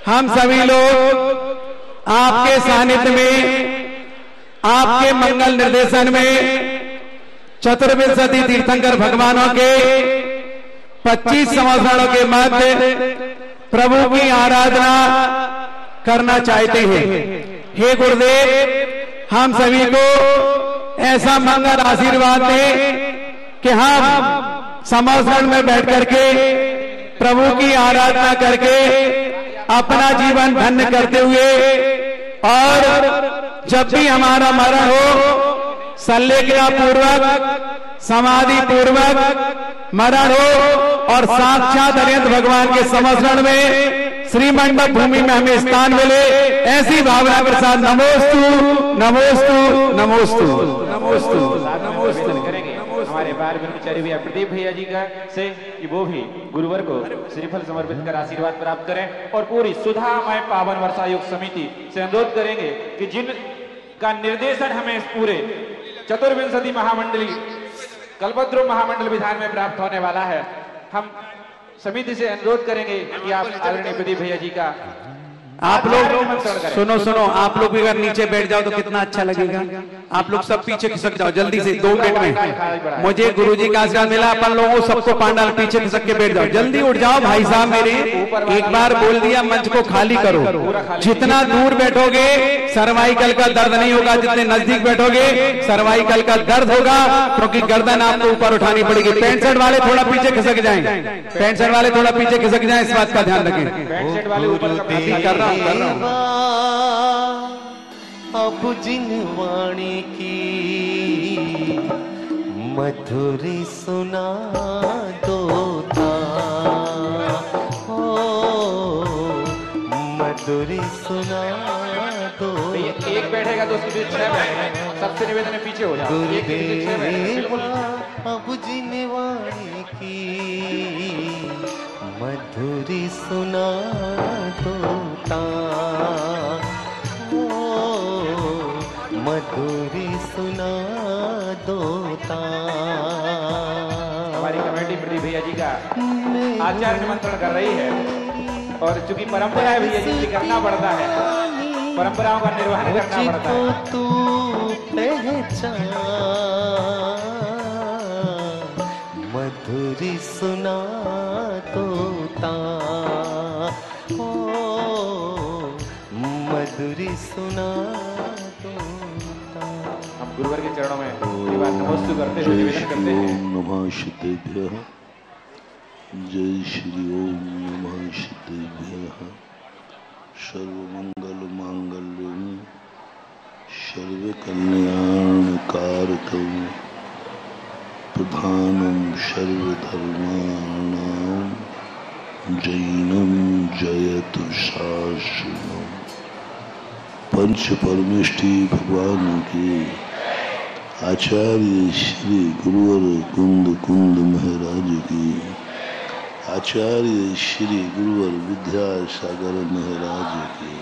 हम सभी लोग आपके सानिध्य में, आपके मंगल निर्देशन में चतुर्विंशति तीर्थंकर भगवानों के 25 संवत्सरों के मध्य प्रभु की आराधना करना चाहते हैं। हे गुरुदेव, हम सभी को ऐसा मंगल आशीर्वाद दें कि हम संवत्सरण में बैठ करके प्रभु की आराधना करके अपना जीवन धन्य करते हुए और जब भी हमारा मरण हो संलेखना पूर्वक समाधि पूर्वक मरण हो और साक्षात अरिहंत भगवान के संवत्सरण में श्री मंडप भूमि में हमें स्थान मिले, ऐसी भावना के साथ नमोस्तु नमोस्तु नमोस्तु नमोस्तु नमोस्तु करेंगे हमारे बाल ब्रह्मचारी भैया प्रदीप भैया जी का से कि वो भी गुरुवर को श्रीफल समर्पित कर आशीर्वाद प्राप्त करें और पूरी सुधामय पावन वर्षायोग समिति से अनुरोध करेंगे कि जिनका निर्देशन हमें इस पूरे चतुर्विंशति महामंडली कल्पद्रुम महामंडल विधान में प्राप्त होने वाला है, हम समिति से अनुरोध करेंगे कि आप आदरणीय प्रदीप भैया जी का आप लोग सुनो, आप लोग भी अगर नीचे बैठ जाओ तो कितना अच्छा लगेगा। आप लोग सब पीछे खिसक जाओ जल्दी से, 2 मिनट में। मुझे गुरुजी का आशीर्वाद मिला, अपन लोगों सबको पांडाल पीछे खिसक के बैठ जाओ, जल्दी उठ जाओ भाई साहब मेरे। एक बार बोल दिया, मंच को खाली करो। जितना दूर बैठोगे सर्वाइकल का दर्द नहीं होगा, जितने नजदीक बैठोगे सर्वाइकल का दर्द होगा, क्योंकि गर्दन आपको ऊपर उठानी पड़ेगी। पैंट शर्ट वाले थोड़ा पीछे खिसक जाएं, पैंट शर्ट वाले थोड़ा पीछे खिसक जाएं, इस बात का ध्यान रखें। कर रहा हूं अब जिनवाणी की मधुरी सुना दो था, ओ मधुरी मधुरी सुना दो। भैया एक बैठेगा तो उसके बीच 6 बैठे, सबसे निवेदन है पीछे हो जाओ। एक के पीछे 6 बैठे, बिल्कुल। अब जिनवाणी की मधुरी सुना दो ता, ओ मधुरी सुना दो ता। हमारी कमेटी प्रदीप भैया जी का आचार्य निमंत्रण कर रही है, और चूंकि परंपरा है भैया जी, करना पड़ता है, परंपराओं का निर्वहन करना पड़ता है। तू पहचान मधुरी सुना दो ता, ओ मधुरी सुना दो ता। हम गुरुवर के चरणों में ये बात नमस्ते करते हुए निवेदन करते हैं। ओम नमः शितेभ्यः, जय श्री ओम नमः शितेभ्यः। सर्वमंगल मांगल्यं सर्वकल्याणकारकं प्रधानं सर्वधर्माणां जैनं जयतु शासनम्। पंच परमेष्टि भगवान के आचार्य श्री गुरुवर कुंद कुंद महाराज की, आचार्य श्री गुरुवर विद्यासागर महाराज की।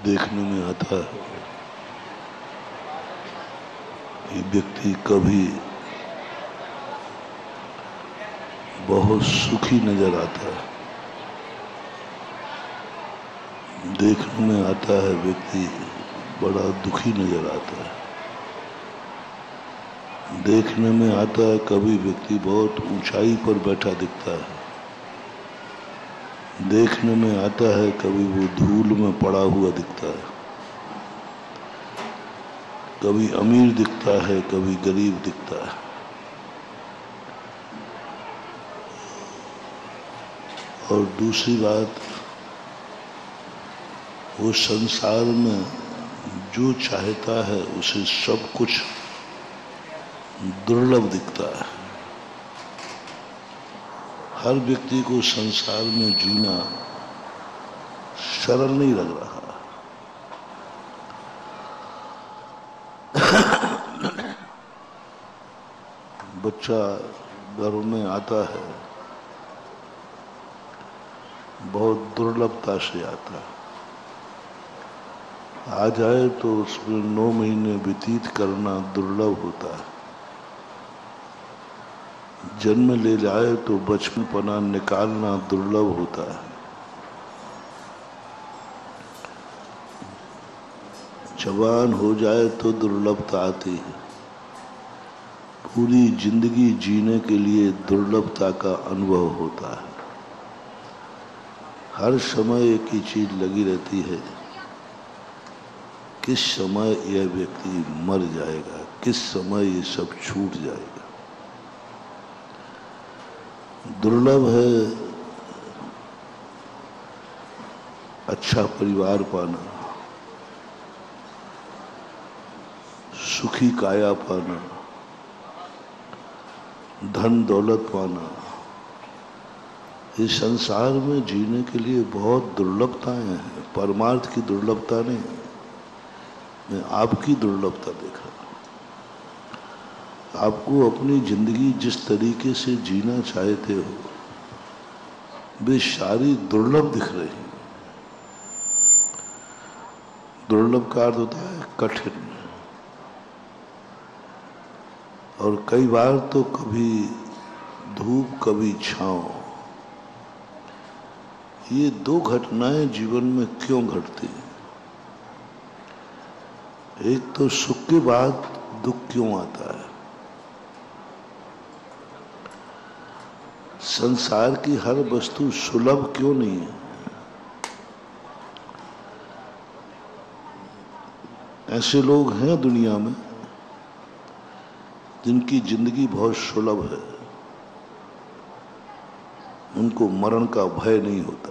देखने में आता है कि व्यक्ति कभी बहुत सुखी नजर आता है, देखने में आता है व्यक्ति बड़ा दुखी नजर आता है, देखने में आता है कभी व्यक्ति बहुत ऊंचाई पर बैठा दिखता है, देखने में आता है कभी वो धूल में पड़ा हुआ दिखता है, कभी अमीर दिखता है, कभी गरीब दिखता है। और दूसरी बात, वो संसार में जो चाहता है उसे सब कुछ दुर्लभ दिखता है। हर व्यक्ति को संसार में जीना सरल नहीं लग रहा। बच्चा घर में आता है, बहुत दुर्लभता से आता है, आ जाए तो उसमें 9 महीने व्यतीत करना दुर्लभ होता है। जन्म ले जाए तो बचपनपना निकालना दुर्लभ होता है। जवान हो जाए तो दुर्लभता आती है। पूरी जिंदगी जीने के लिए दुर्लभता का अनुभव होता है। हर समय एक ही चीज लगी रहती है, किस समय यह व्यक्ति मर जाएगा, किस समय ये सब छूट जाएगा। दुर्लभ है अच्छा परिवार पाना, सुखी काया पाना, धन दौलत पाना। इस संसार में जीने के लिए बहुत दुर्लभताएं हैं, परमार्थ की दुर्लभता नहीं। मैं आपकी दुर्लभता देखा। आपको अपनी जिंदगी जिस तरीके से जीना चाहते हो वे सारी दुर्लभ दिख रही हैं। दुर्लभ का अर्थ होता है कठिन। और कई बार तो कभी धूप कभी छांव, ये 2 घटनाएं जीवन में क्यों घटती हैं? एक तो सुख के बाद दुख क्यों आता है? संसार की हर वस्तु सुलभ क्यों नहीं है? ऐसे लोग हैं दुनिया में जिनकी जिंदगी बहुत सुलभ है, उनको मरण का भय नहीं होता।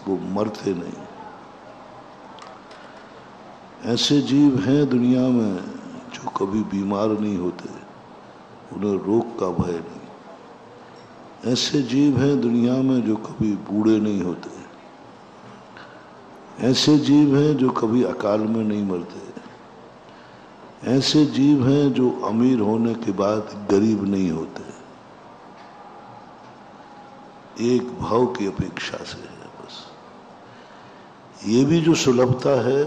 वो मरते नहीं। ऐसे जीव हैं दुनिया में जो कभी बीमार नहीं होते, उन्हें रोग का भय नहीं। ऐसे जीव हैं दुनिया में जो कभी बूढ़े नहीं होते। ऐसे जीव हैं जो कभी अकाल में नहीं मरते। ऐसे जीव हैं जो अमीर होने के बाद गरीब नहीं होते। एक भाव की अपेक्षा से है बस। ये भी जो सुलभता है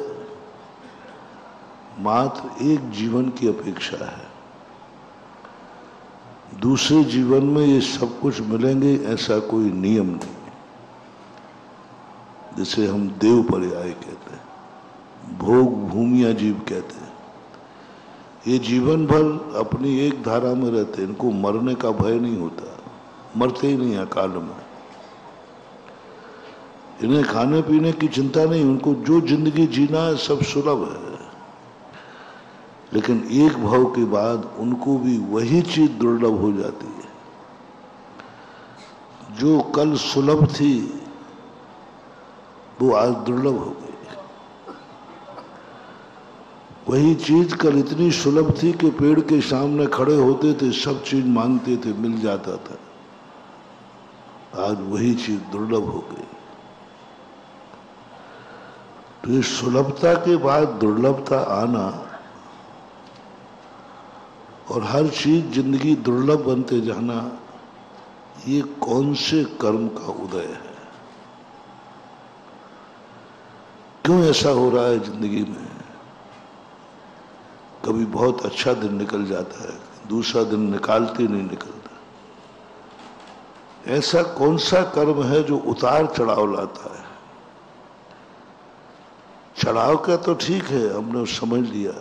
मात्र एक जीवन की अपेक्षा है। दूसरे जीवन में ये सब कुछ मिलेंगे ऐसा कोई नियम नहीं। जिसे हम देव पर्याय कहते हैं, भोग भूमिया जीव कहते हैं। ये जीवन भर अपनी एक धारा में रहते, इनको मरने का भय नहीं होता, मरते ही नहीं अकाल में। इन्हें खाने पीने की चिंता नहीं, उनको जो जिंदगी जीना है सब सुलभ है। लेकिन एक भाव के बाद उनको भी वही चीज दुर्लभ हो जाती है जो कल सुलभ थी, वो आज दुर्लभ हो गई। वही चीज कल इतनी सुलभ थी कि पेड़ के सामने खड़े होते थे, सब चीज मांगते थे, मिल जाता था। आज वही चीज दुर्लभ हो गई। तो इस सुलभता के बाद दुर्लभता आना और हर चीज जिंदगी दुर्लभ बनते जाना, ये कौन से कर्म का उदय है? क्यों ऐसा हो रहा है जिंदगी में? कभी बहुत अच्छा दिन निकल जाता है, दूसरा दिन निकालते नहीं निकलता। ऐसा कौन सा कर्म है जो उतार चढ़ाव लाता है? चढ़ाव का तो ठीक है, हमने समझ लिया,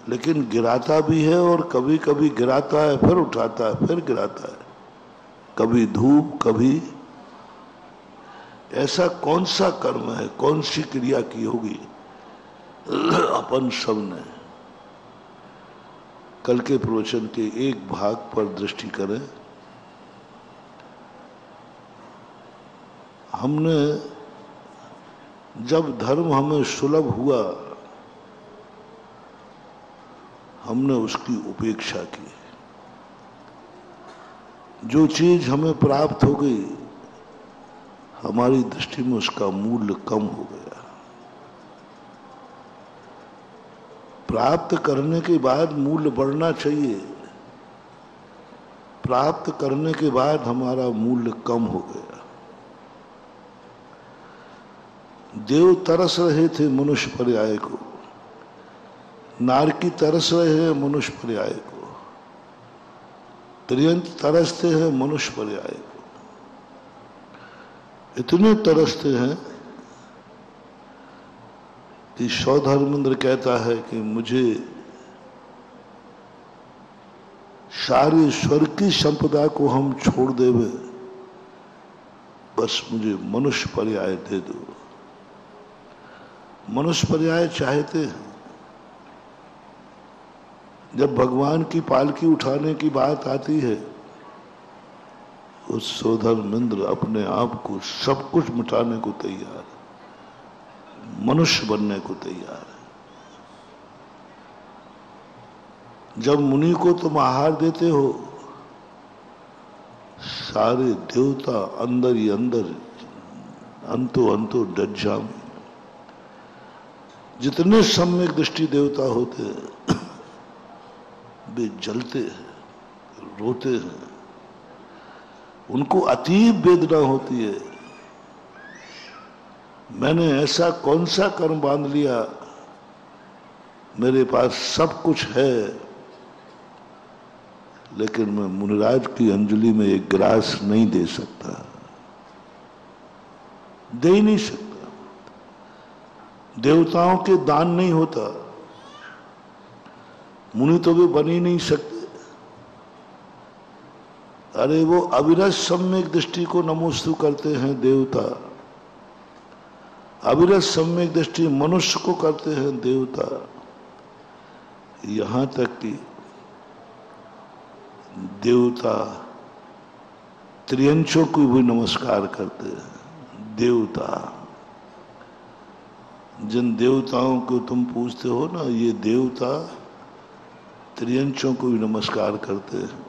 लेकिन गिराता भी है और कभी कभी गिराता है फिर उठाता है, फिर गिराता है। कभी धूप, कभी ऐसा कौन सा कर्म है, कौन सी क्रिया की होगी अपन सब ने? कल के प्रवचन के एक भाग पर दृष्टि करें। हमने जब धर्म हमें सुलभ हुआ, हमने उसकी उपेक्षा की। जो चीज हमें प्राप्त हो गई, हमारी दृष्टि में उसका मूल्य कम हो गया। प्राप्त करने के बाद मूल्य बढ़ना चाहिए, प्राप्त करने के बाद हमारा मूल्य कम हो गया। देव तरस रहे थे मनुष्य पर्याय को, नारकी तरस रहे हैं मनुष्य पर्याय को, त्रियंत तरसते हैं मनुष्य पर्याय को। इतने तरसते हैं कि सौधर्मेंद्र कहता है कि मुझे सारी स्वर्ग की संपदा को हम छोड़ देवे, बस मुझे मनुष्य पर्याय दे दो। मनुष्य पर्याय चाहते हैं। जब भगवान की पालकी उठाने की बात आती है, उस सौधर्मेंद्र अपने आप को सब कुछ मिटाने को तैयार है, मनुष्य बनने को तैयार है। जब मुनि को तुम आहार देते हो, सारे देवता अंदर ही अंदर अंतो डज्जा में, जितने सम्यक दृष्टि देवता होते हैं वे जलते हैं, रोते हैं, उनको अतीब वेदना होती है। मैंने ऐसा कौन सा कर्म बांध लिया, मेरे पास सब कुछ है, लेकिन मैं मुनिराज की अंजलि में एक ग्रास नहीं दे सकता, दे ही नहीं सकता। देवताओं के दान नहीं होता, मुनि तो वे बन ही नहीं सकते। अरे वो अविरत सम्यक दृष्टि को नमोस्तु करते हैं देवता, अविरत सम्यक दृष्टि मनुष्य को करते हैं देवता। यहां तक कि देवता त्रियंचों को भी नमस्कार करते हैं। देवता, जिन देवताओं को तुम पूछते हो ना, ये देवता त्रियंचों को भी नमस्कार करते हैं।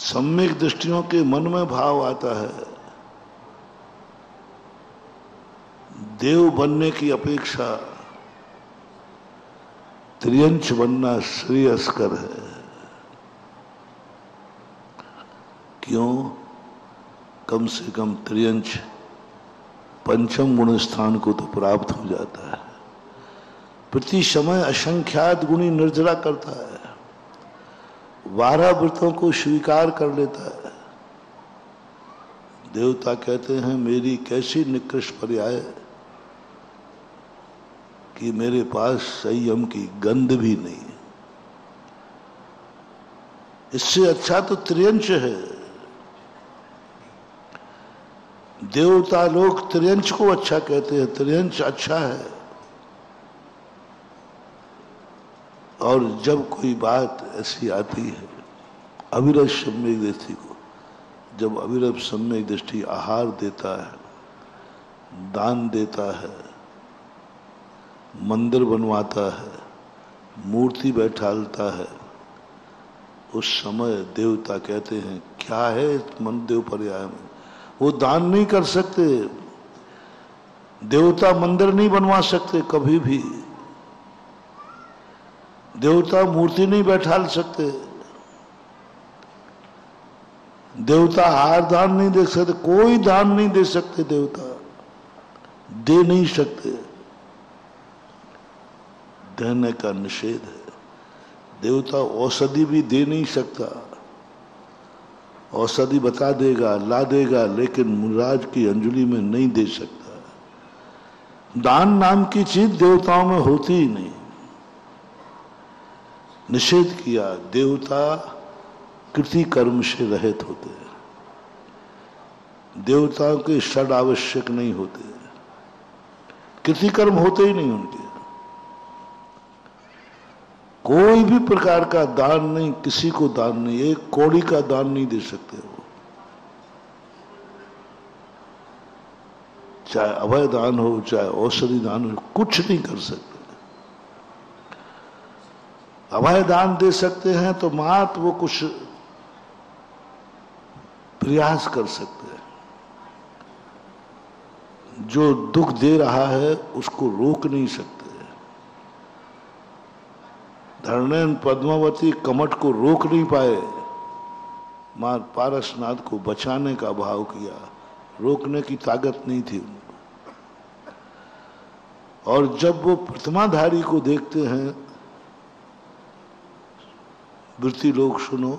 सम्यक दृष्टियों के मन में भाव आता है, देव बनने की अपेक्षा त्रियंच बनना श्रेयस्कर है। क्यों? कम से कम त्रियंच पंचम गुण स्थान को तो प्राप्त हो जाता है। प्रति समय असंख्यात गुणी निर्जरा करता है, 12 व्रतों को स्वीकार कर लेता है। देवता कहते हैं मेरी कैसी निकृष्ट पर्याय कि मेरे पास संयम की गंध भी नहीं है। इससे अच्छा तो त्रियंच है। देवता लोग त्रियंच को अच्छा कहते हैं, त्रियंच अच्छा है। और जब कोई बात ऐसी आती है अविरत सम्यक दृष्टि को, जब अविरत सम्यक दृष्टि आहार देता है, दान देता है, मंदिर बनवाता है, मूर्ति बैठालता है, उस समय देवता कहते हैं क्या है मन देव पर्याय में। वो दान नहीं कर सकते, देवता मंदिर नहीं बनवा सकते कभी भी, देवता मूर्ति नहीं बैठाल सकते, देवता हार दान नहीं दे सकते, कोई दान नहीं दे सकते, देवता दे नहीं सकते, देने का निषेध है। देवता औषधि भी दे नहीं सकता, औषधि बता देगा, ला देगा, लेकिन मुराज की अंजलि में नहीं दे सकता। दान नाम की चीज देवताओं में होती ही नहीं, निषेध किया। देवता कृति कर्म से रहित होते हैं, देवताओं के षड आवश्यक नहीं होते, कृति कर्म होते ही नहीं उनके। कोई भी प्रकार का दान नहीं, किसी को दान नहीं, एक कौड़ी का दान नहीं दे सकते वो, चाहे अभय दान हो, चाहे औषधि दान हो, कुछ नहीं कर सकते। अभय दान दे सकते हैं तो मात्र वो कुछ प्रयास कर सकते हैं, जो दुख दे रहा है उसको रोक नहीं सकते। धरणेन पद्मावती कमठ को रोक नहीं पाए, मां पारसनाथ को बचाने का भाव किया, रोकने की ताकत नहीं थी उनको। और जब वो प्रतिमाधारी को देखते हैं, वृत्ति लोग सुनो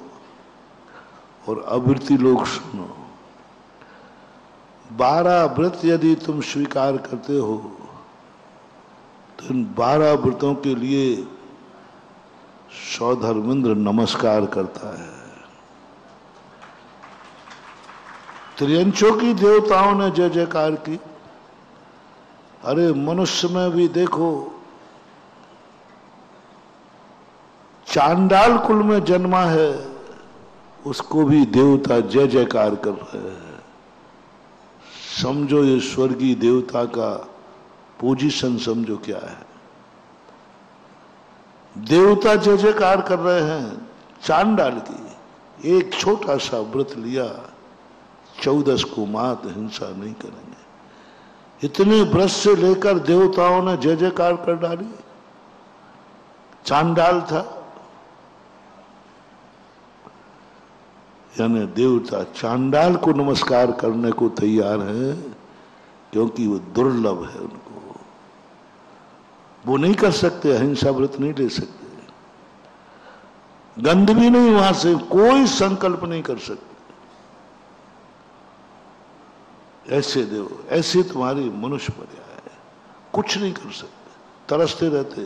और अवृत्ति लोग सुनो, 12 व्रत यदि तुम स्वीकार करते हो तो इन 12 व्रतों के लिए सौधर्मेंद्र नमस्कार करता है। त्रियंचों की देवताओं ने जय जयकार की। अरे मनुष्य में भी देखो, चांडाल कुल में जन्मा है, उसको भी देवता जय जयकार कर रहे हैं। समझो ये स्वर्गीय देवता का पोजीशन समझो क्या है। देवता जय जयकार कर रहे हैं चांडाल की। एक छोटा सा व्रत लिया, 14 को मात हिंसा नहीं करेंगे, इतने व्रत से लेकर देवताओं ने जय जयकार कर डाली। चांडाल था, यानी देवता चांडाल को नमस्कार करने को तैयार है, क्योंकि वो दुर्लभ है। उनको वो नहीं कर सकते, अहिंसा व्रत नहीं ले सकते, गंध भी नहीं, वहां से कोई संकल्प नहीं कर सकते। ऐसे देव, ऐसे तुम्हारी मनुष्य पर्याय है, कुछ नहीं कर सकते, तरसते रहते,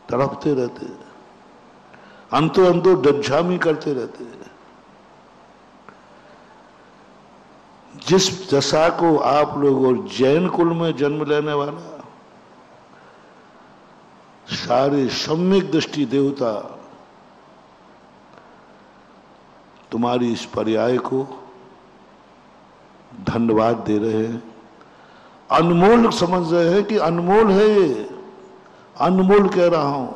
तड़पते रहते, अंतो अंतो डज्झामी करते रहते। जिस दशा को आप लोग और जैन कुल में जन्म लेने वाला सारे सम्यक दृष्टि देवता तुम्हारी इस पर्याय को धन्यवाद दे रहे हैं। अनमोल समझ रहे हैं कि अनमोल है ये, अनमोल कह रहा हूं।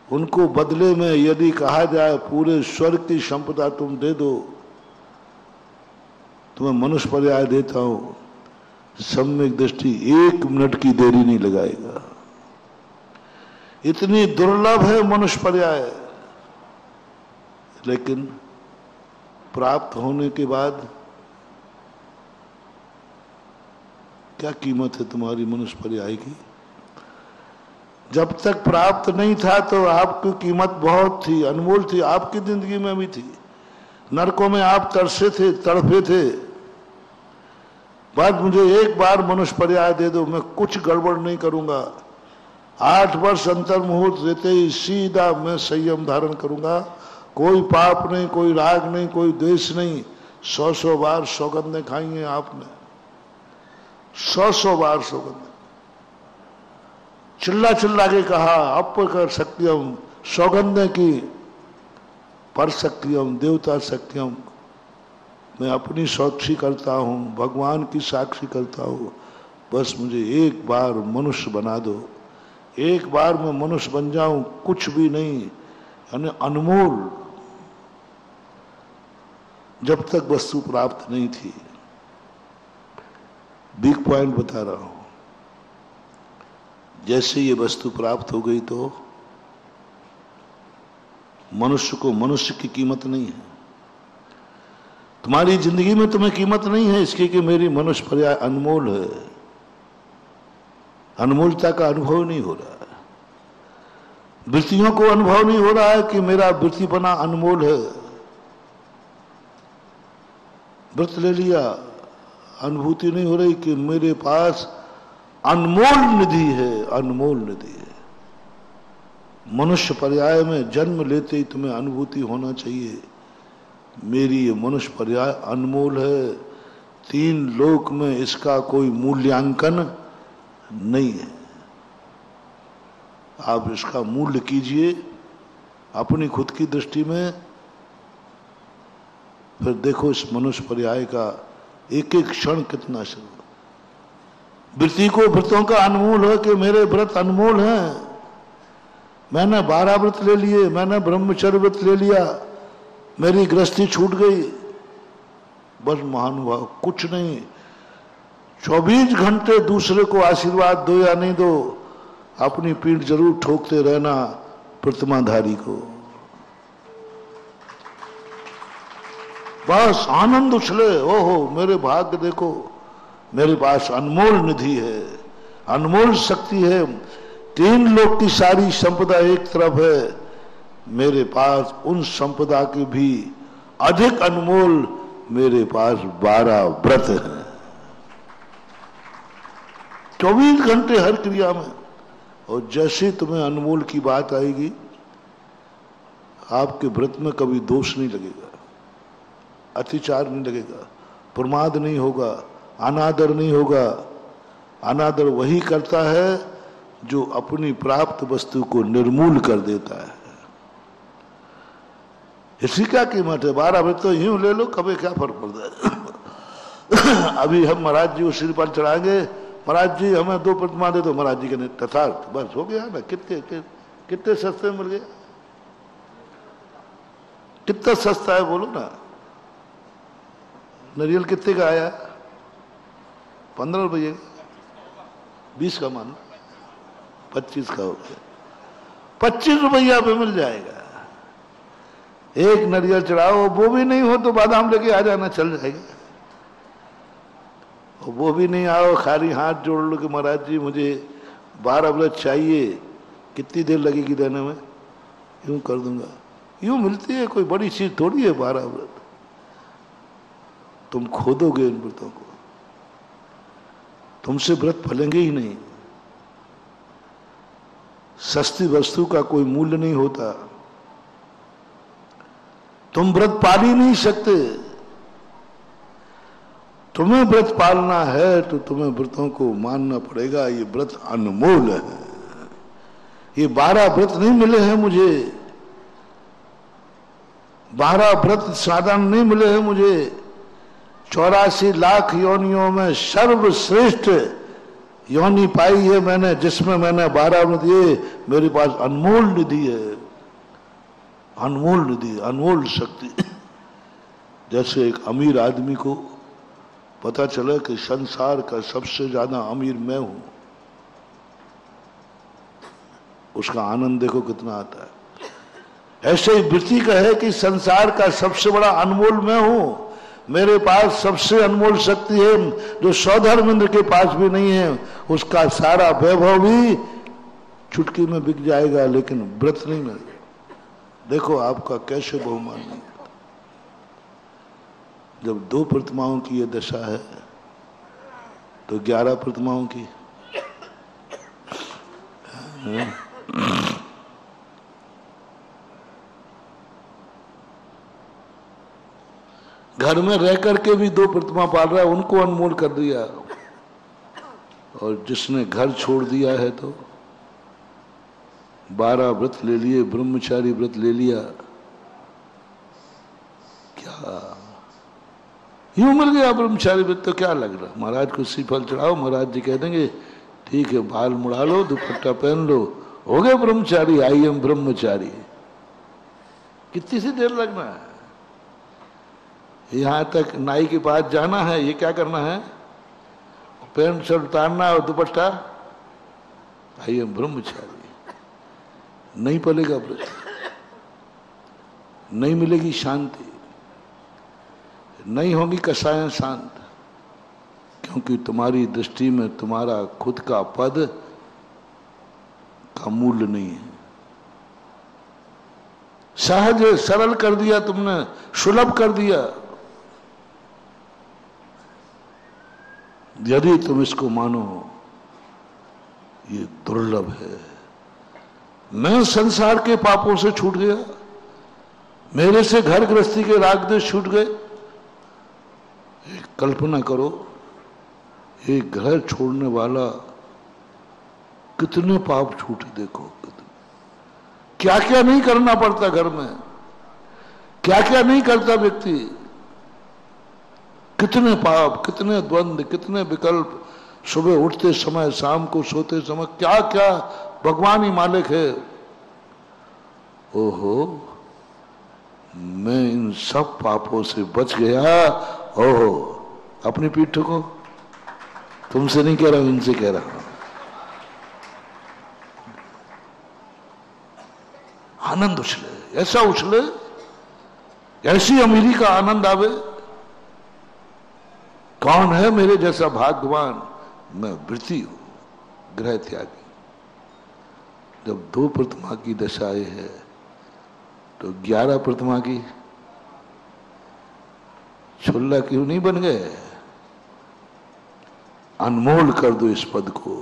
उनको बदले में यदि कहा जाए पूरे स्वर्ग की संपदा तुम दे दो, तुम्हें मनुष्य पर्याय देता हूं, सम्यक दृष्टि 1 मिनट की देरी नहीं लगाएगा। इतनी दुर्लभ है मनुष्य पर्याय, लेकिन प्राप्त होने के बाद क्या कीमत है तुम्हारी मनुष्य पर्याय की? जब तक प्राप्त नहीं था तो आपकी कीमत बहुत थी, अनमोल थी, आपकी जिंदगी में भी थी। नरकों में आप तरसे थे, तड़पे थे। बस मुझे एक बार मनुष्य पर्याय दे दो, मैं कुछ गड़बड़ नहीं करूंगा। 8 वर्ष अंतर मुहूर्त देते ही सीधा मैं संयम धारण करूंगा। कोई पाप नहीं, कोई राग नहीं, कोई द्वेष नहीं। 100 बार सौगंधें खाई हैं आपने, 100 बार सौगंधें। चिल्ला चिल्ला के कहा अपर शक्तियम, सौगंधें की, पर शक्तियम, देवता शक्तियम। मैं अपनी साक्षी करता हूं, भगवान की साक्षी करता हूं। बस मुझे एक बार मनुष्य बना दो, एक बार मैं मनुष्य बन जाऊं, कुछ भी नहीं, यानी अनमोल। जब तक वस्तु प्राप्त नहीं थी, बिग पॉइंट बता रहा हूं, जैसे ये वस्तु प्राप्त हो गई तो मनुष्य को मनुष्य की कीमत नहीं है। तुम्हारी जिंदगी में तुम्हें कीमत नहीं है इसकी कि मेरी मनुष्य पर्याय अनमोल है। अनमोलता का अनुभव नहीं हो रहा है। वृत्तियों को अनुभव नहीं हो रहा है कि मेरा वृत्तिपना अनमोल है। व्रत ले लिया, अनुभूति नहीं हो रही कि मेरे पास अनमोल निधि है, अनमोल निधि है। मनुष्य पर्याय में जन्म लेते ही तुम्हें अनुभूति होना चाहिए, मेरी ये मनुष्य पर्याय अनमोल है। 3 लोक में इसका कोई मूल्यांकन नहीं है। आप इसका मूल्य कीजिए अपनी खुद की दृष्टि में, फिर देखो इस मनुष्य पर्याय का एक एक क्षण कितना क्षण। वृत्ति को व्रतों का अनमोल है कि मेरे व्रत अनमोल हैं। मैंने 12 व्रत ले लिए, मैंने ब्रह्मचर्य व्रत ले लिया, मेरी गृहस्थी छूट गई। बस महानुभाव कुछ नहीं, 24 घंटे दूसरे को आशीर्वाद दो या नहीं दो, अपनी पीठ जरूर ठोकते रहना प्रतिमाधारी को। बस आनंद उछले, ओहो मेरे भाग्य देखो, मेरे पास अनमोल निधि है, अनमोल शक्ति है। 3 लोक की सारी संपदा एक तरफ है, मेरे पास उन संपदा की भी अधिक अनमोल मेरे पास 12 व्रत हैं। 24 घंटे हर क्रिया में। और जैसे तुम्हें अनमोल की बात आएगी, आपके व्रत में कभी दोष नहीं लगेगा, अतिचार नहीं लगेगा, प्रमाद नहीं होगा, अनादर नहीं होगा। अनादर वही करता है जो अपनी प्राप्त वस्तु को निर्मूल कर देता है। इसी क्या कीमत है? 12 व्रत तो यूं ले लो, कभी क्या फर्क पड़ता है। अभी हम महाराज जी को सिर पर चढ़ाएंगे, महाराज जी हमें 2 प्रतिमा दे दो, महाराज जी के तथार्थ, बस हो गया ना। कितने सस्ते मिल गए, कितना सस्ता है बोलो ना। नारियल कितने का आया? 15 रुपये, 20 का मान, 25 का हो गया, 25 रुपया पे मिल जाएगा। एक नारियल चढ़ाओ, वो भी नहीं हो तो बादाम लेके आ जाना, चल जाएगा। वो भी नहीं आओ, खाली हाथ जोड़ लो कि महाराज जी मुझे 12 व्रत चाहिए, कितनी देर लगेगी देने में? यूं कर दूंगा। यूं मिलती है, कोई बड़ी चीज थोड़ी है 12 व्रत। तुम खोदोगे इन व्रतों को, तुमसे व्रत फलेंगे ही नहीं। सस्ती वस्तु का कोई मूल्य नहीं होता। तुम व्रत पाल ही नहीं सकते। तुम्हें व्रत पालना है तो तुम्हें व्रतों को मानना पड़ेगा। ये व्रत अनमोल है। ये 12 व्रत नहीं मिले हैं मुझे, 12 व्रत साधन नहीं मिले हैं मुझे। 84 लाख योनियों में सर्वश्रेष्ठ योनि पाई है मैंने, जिसमें मैंने 12 व्रत, ये मेरे पास अनमोल निधि है, अनमोल निधि, अनमोल शक्ति। जैसे एक अमीर आदमी को पता चला कि संसार का सबसे ज्यादा अमीर मैं हूं, उसका आनंद देखो कितना आता है। ऐसे ही वृत्ति का है कि संसार का सबसे बड़ा अनमोल मैं हूं, मेरे पास सबसे अनमोल शक्ति है जो सौधर्मेंद्र के पास भी नहीं है। उसका सारा वैभव भी चुटकी में बिक जाएगा, लेकिन व्रत नहीं मिलेगा। देखो आपका कैसे बहुमान नहीं। जब 2 प्रतिमाओं की ये दशा है तो 11 प्रतिमाओं की घर में रह करके भी 2 प्रतिमा पाल रहा है, उनको अनमोल कर दिया। और जिसने घर छोड़ दिया है तो 12 व्रत ले लिए, ब्रह्मचारी व्रत ले लिया, क्या यूं मिल गया ब्रह्मचारी व्रत तो क्या लग रहा। महाराज को श्रीफल चढ़ाओ, महाराज जी कह देंगे ठीक है, बाल मुड़ा लो, दुपट्टा पहन लो, हो गए ब्रह्मचारी, आई एम ब्रह्मचारी। कितनी सी देर लगना है, यहां तक नाई के पास जाना है, ये क्या करना है, पैंट शर्ट उतारना है और दुपट्टा, आई एम ब्रह्मचारी। नहीं पलेगा व्रत, नहीं मिलेगी शांति, नहीं होगी कसायं शांत, क्योंकि तुम्हारी दृष्टि में तुम्हारा खुद का पद का मूल्य नहीं है। सहज सरल कर दिया तुमने, सुलभ कर दिया। यदि तुम इसको मानो, ये दुर्लभ है। मैं संसार के पापों से छूट गया, मेरे से घर गृहस्थी के राग द्वेष छूट गए। कल्पना करो, एक घर छोड़ने वाला कितने पाप छूटे, देखो क्या क्या नहीं करना पड़ता घर में, क्या क्या नहीं करता व्यक्ति, कितने पाप, कितने द्वंद्व, कितने विकल्प, सुबह उठते समय, शाम को सोते समय, क्या क्या भगवान ही मालिक है। ओहो, मैं इन सब पापों से बच गया। ओहो, अपनी पीठ ठोको, तुमसे नहीं कह रहा हूं, इनसे कह रहा हूं। आनंद उछले, ऐसा उछले, ऐसी अमीरी का आनंद आवे। कौन है मेरे जैसा भाग्यवान, मैं वृत्ति हूं, ग्रह त्यागी। जब 2 प्रतिमा की दशाएं है तो 11 प्रतिमा की छुल्ला क्यों नहीं बन गए। अनमोल कर दो इस पद को।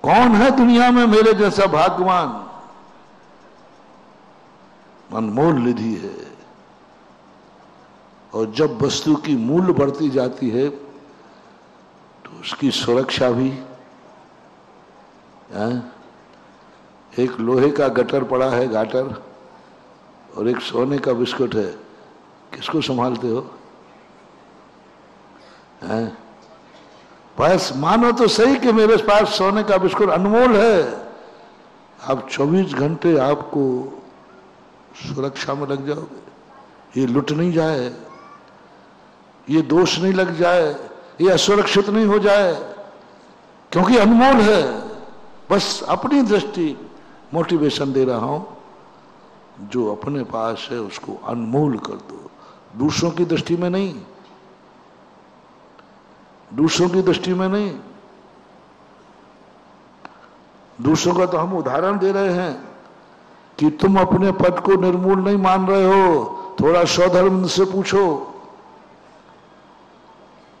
कौन है दुनिया में मेरे जैसा भाग्यवान, अनमोल निधि है। और जब वस्तु की मूल्य बढ़ती जाती है तो उसकी सुरक्षा भी एक लोहे का गटर पड़ा है, गाटर, और एक सोने का बिस्कुट है, किसको संभालते हो? बस मानो तो सही कि मेरे पास सोने का बिस्कुट अनमोल है। आप 24 घंटे आपको सुरक्षा में लग जाओगे, ये लुट नहीं जाए, ये दोष नहीं लग जाए, ये असुरक्षित नहीं हो जाए, क्योंकि अनमोल है। बस अपनी दृष्टि मोटिवेशन दे रहा हूं, जो अपने पास है उसको अनमोल कर दो, दूसरों की दृष्टि में नहीं, दूसरों की दृष्टि में नहीं। दूसरों का तो हम उदाहरण दे रहे हैं कि तुम अपने पद को निर्मूल नहीं मान रहे हो। थोड़ा स्वधर्म से पूछो,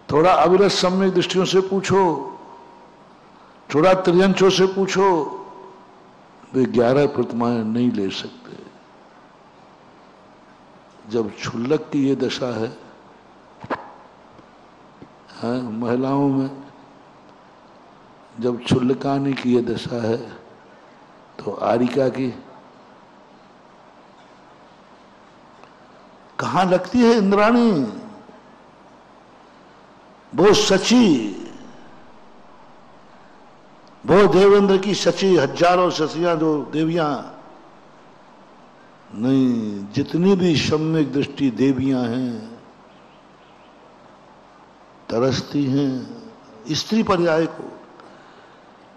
थोड़ा अविरत सम्यक दृष्टियों से पूछो, थोड़ा त्रियंचों से पूछो, वे 11 प्रतिमाएं नहीं ले सकते। जब क्षुल्लक की ये दशा है, महिलाओं में जब क्षुल्लकानी की ये दशा है, तो आरिका की कहां लगती है इंद्राणी? वो सची, वो देवेंद्र की सची, हजारों सचियां जो देवियां नहीं, जितनी भी सम्यक दृष्टि देवियां हैं तरसती हैं स्त्री पर्याय को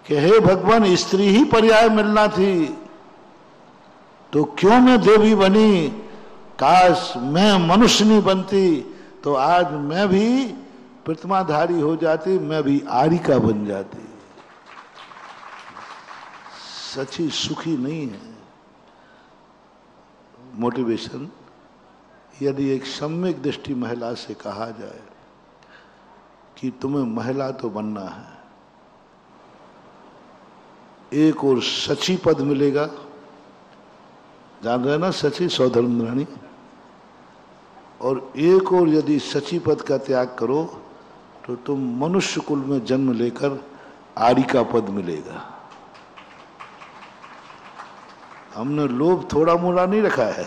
कि हे भगवान, स्त्री ही पर्याय मिलना थी तो क्यों मैं देवी बनी? काश मैं मनुष्य नहीं बनती तो आज मैं भी प्रतिमाधारी हो जाती, मैं भी आरिका बन जाती। सची सुखी नहीं है। मोटिवेशन, यदि एक सम्यक दृष्टि महिला से कहा जाए कि तुम्हें महिला तो बनना है, एक और सची पद मिलेगा, जान रहे ना सची सौधर्मरानी, और एक और यदि सची पद का त्याग करो तो तुम मनुष्य कुल में जन्म लेकर आरिका पद मिलेगा। हमने लोभ थोड़ा मोड़ा नहीं रखा है।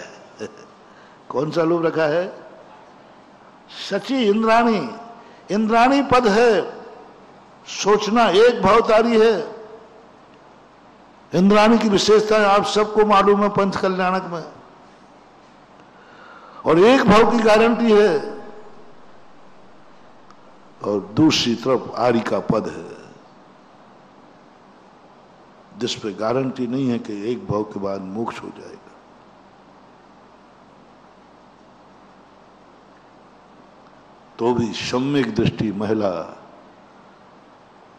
कौन सा लोभ रखा है? सची इंद्राणी, इंद्राणी पद है। सोचना एक भावतारी है। इंद्राणी की विशेषता आप सबको मालूम है पंच कल्याणक में, और एक भाव की गारंटी है, और दूसरी तरफ आरिका पद है जिस पे गारंटी नहीं है कि एक भाव के बाद मोक्ष हो जाएगा। तो भी सम्यक दृष्टि महिला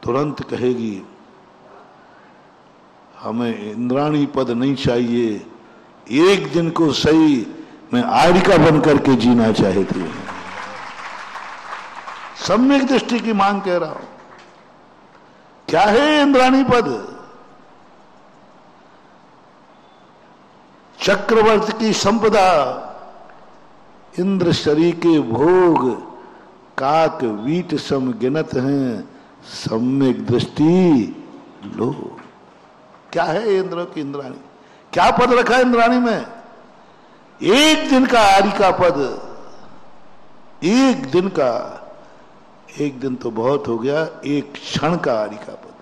तुरंत कहेगी हमें इंद्राणी पद नहीं चाहिए, एक दिन को सही मैं आरिका बन करके जीना चाहती हूं। सम्यक दृष्टि की मांग कह रहा हूं। क्या है इंद्राणी पद? चक्रवर्ती की संपदा, इंद्र शरी के भोग, काक वीट सम गिनत हैं, सम्यक दृष्टि लो। क्या है इंद्र की इंद्राणी? क्या पद रखा है इंद्राणी में? एक दिन का आरिका पद, एक दिन का, एक दिन तो बहुत हो गया, एक क्षण का आरिका पद,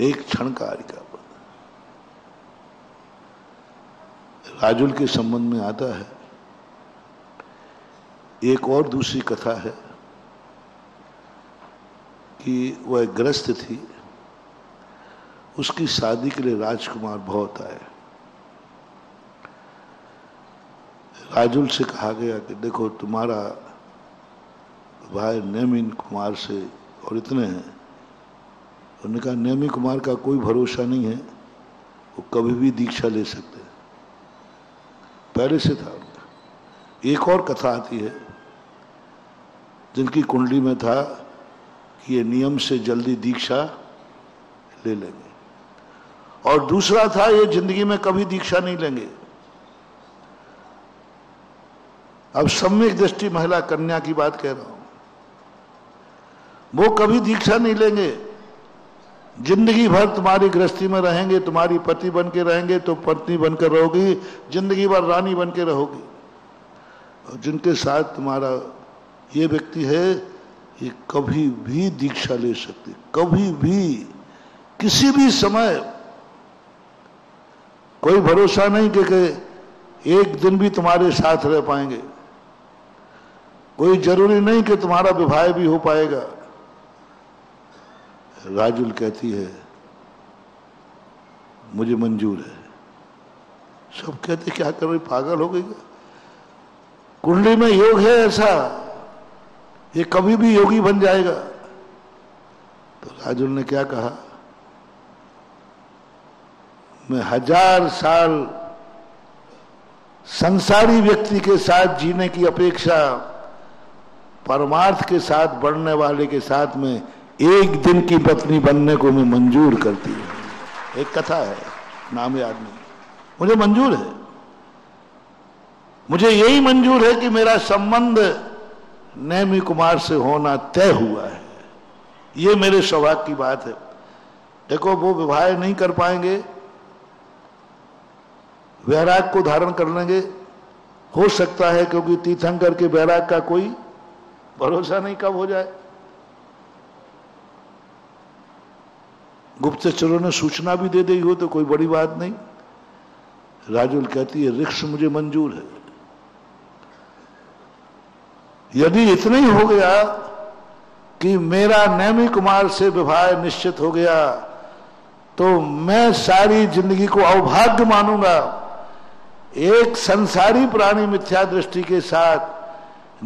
एक क्षण का आरिका पद। राजुल के संबंध में आता है एक और दूसरी कथा है कि वह ग्रस्त थी, उसकी शादी के लिए राजकुमार बहुत आए। राजुल से कहा गया कि देखो तुम्हारा भाई नेमी कुमार से और इतने हैं। उन्होंने कहा नेमी कुमार का कोई भरोसा नहीं है, वो कभी भी दीक्षा ले सकते, पहले से था उनका। एक और कथा आती है जिनकी कुंडली में था कि ये नियम से जल्दी दीक्षा ले लेंगे, और दूसरा था ये जिंदगी में कभी दीक्षा नहीं लेंगे। अब सम्यक दृष्टि महिला कन्या की बात कह रहा हूं, वो कभी दीक्षा नहीं लेंगे, जिंदगी भर तुम्हारी गृहस्थी में रहेंगे, तुम्हारी पति बन के रहेंगे तो पत्नी बनकर रहोगी, जिंदगी भर रानी बन के रहोगी। और जिनके साथ तुम्हारा ये व्यक्ति है, ये कभी भी दीक्षा ले सकते, कभी भी, किसी भी समय। कोई भरोसा नहीं कि एक दिन भी तुम्हारे साथ रह पाएंगे, कोई जरूरी नहीं कि तुम्हारा विवाह भी हो पाएगा। राजुल कहती है मुझे मंजूर है। सब कहते क्या कर रही, पागल हो गई क्या? कुंडली में योग है ऐसा, ये कभी भी योगी बन जाएगा। तो राजुल ने क्या कहा, मैं 1000 साल संसारी व्यक्ति के साथ जीने की अपेक्षा परमार्थ के साथ बढ़ने वाले के साथ में एक दिन की पत्नी बनने को मैं मंजूर करती हूं। एक कथा है, नाम याद नहीं, मुझे मंजूर है। मुझे यही मंजूर है कि मेरा संबंध नेमी कुमार से होना तय हुआ है। ये मेरे सौभाग्य की बात है। देखो वो विवाह नहीं कर पाएंगे, वैराग को धारण कर लेंगे, हो सकता है, क्योंकि तीर्थंकर के बैराग का कोई भरोसा नहीं कब हो जाए। गुप्तचरों ने सूचना भी दे दी हो तो कोई बड़ी बात नहीं। राजुल कहती है रिक्स मुझे मंजूर है। यदि इतना ही हो गया कि मेरा नेमी कुमार से विवाह निश्चित हो गया तो मैं सारी जिंदगी को अवभाग्य मानूंगा। एक संसारी प्राणी मिथ्या दृष्टि के साथ